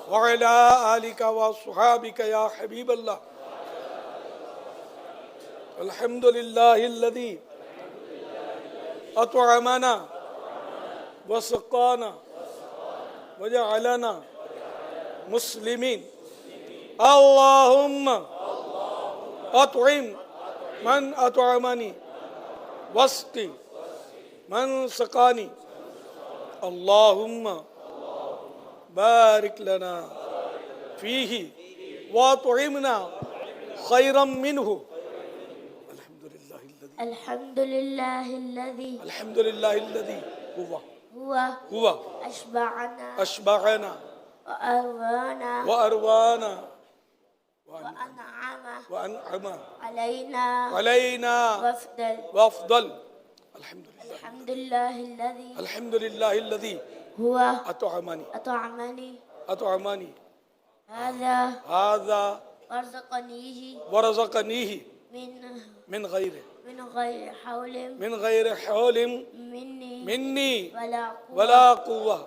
व अला आलिका व सुहाबिका या हबीब अल्लाह। अल्हम्दुलिल्लाहिल्लज़ी अतअमना व सक़ाना व जअलना मुस्लिमीन। अल्लाहुम्मा अतइम मन अतअमनी वस्क़ी मन सक़ानी। अल्लाहुम्मा बारिक लना फ़ीही वअतइमना खैरम मिन्हु। अल्हम्दुलिल्लाहिल्लज़ी अल्हम्दुलिल्लाहिल्लज़ी हुवा अशबअना अशबअना वअरवाना व अरवाना वअनअमा व अनअमा अलैना अलैना वफ़दल। वअफ़दल। अल्हम्दुलिल्लाह अल्हम्दुलिल्लाहिल्लज़ी अल्हम्दुलिल्लाहिल्लज़ी हुवा अतअमनी अतअमनी हाज़ा हाज़ा वरज़क़नीही वरज़क़नीही मिन गैरि हौलिन मिन्नी वला कुव्वा।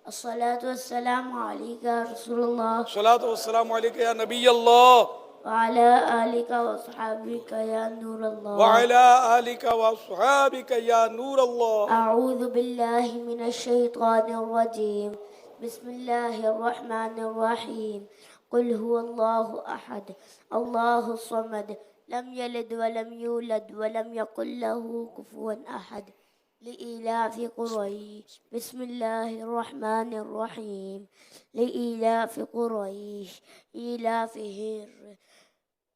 अस्सलातु वस्सलामु अलैका या रसूलल्लाह सलात वस्सलामु अलैका या नबी अल्लाह व अला आलिका व अस्हाबिका या नूर अल्लाह। व अला आलिका व अस्हाबिका या नूर अल्लाह। अऊज़ु बिल्लाहि मिनश शैतानिर रजीम। बिस्मिल्लाहिर रहमानिर रहीम। कुल हुवल्लाहु अहद अल्लाहुस समद लम यलिद व लम यूलद व लम यकुल लहू कुफुवन अहद। लिइलाफि कुरैश। बिस्मिल्लाहिर रहमानिर रहीम। लिइलाफि कुरैश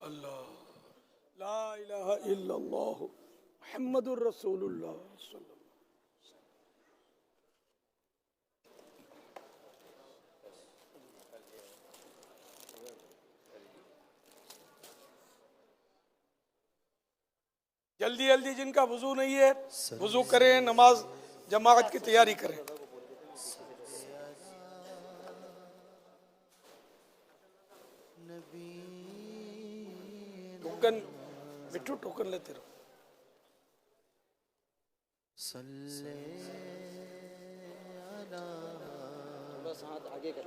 अल्लाह ला इलाहा इल्लल्लाह मुहम्मदुर रसूलुल्लाह। जल्दी जल्दी जिनका वजू नहीं है वजू करें, नमाज जमात की तैयारी करें। टोकन मिट्टू टोकन लेते रहो। बस हाथ आगे कर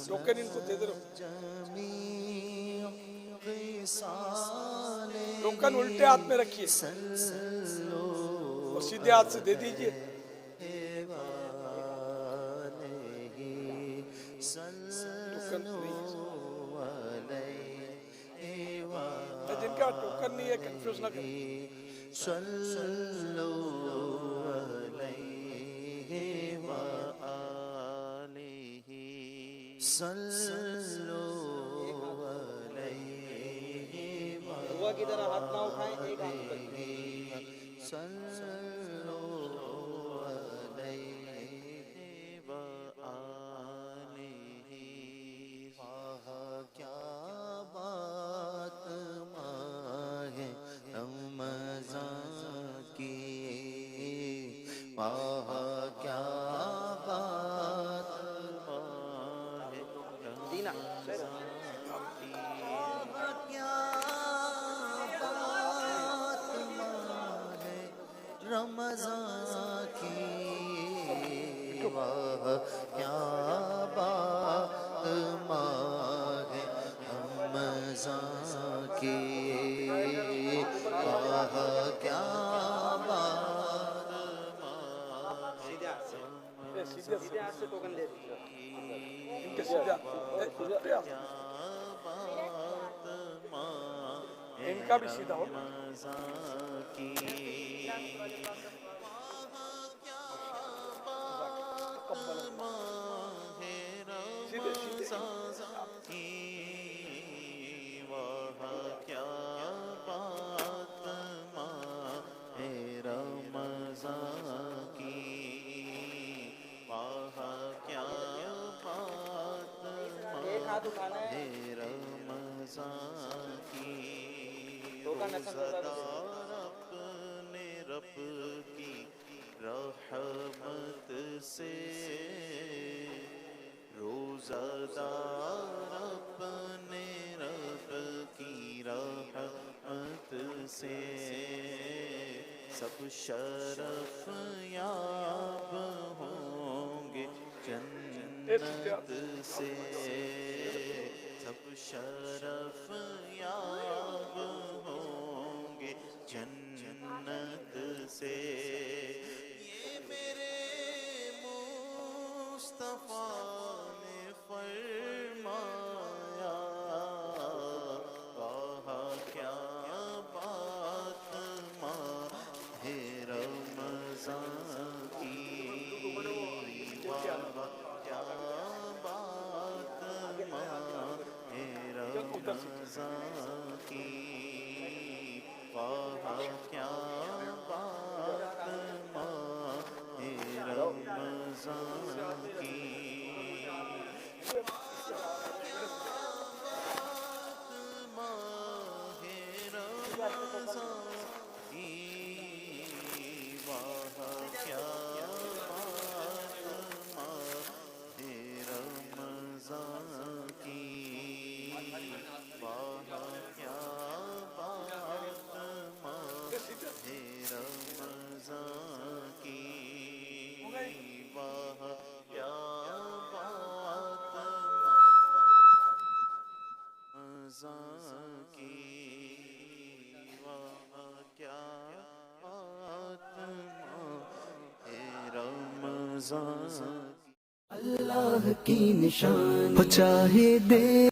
टोकन इनको दे दे रहो। टोकन उल्टे हाथ में रखिए और सीधे हाथ से दे दीजिए। टोकन जिनका टोकन नहीं है कंफ्यूज ना करें। हुआ की तरह हाथ ना उठाएं, एक हाथ पर दीना रमज़ान की वाह क्या बात माहे रमज़ान की वाह क्या बात सीधे सीधे हाथ से टोकन दे दीजिए। इनके सीधे इनका भी सीधा हो। सीधे सीधे एक हाथ उठाना है, टोकन ऐसा करता है। अपने रब की रहमत से रोज़ादार अपने रब की रहमत से सब शरफ याब होंगे जन्नत से सब शरफ याब होंगे जन्नत से ये मेरे मुस्तफा ने फरमाया वाह क्या बात माहे रमज़ान की वाह क्या बात माहे रमज़ान की वाह क्या बात माहे रमज़ान की अल्लाह की निशान चाहे दे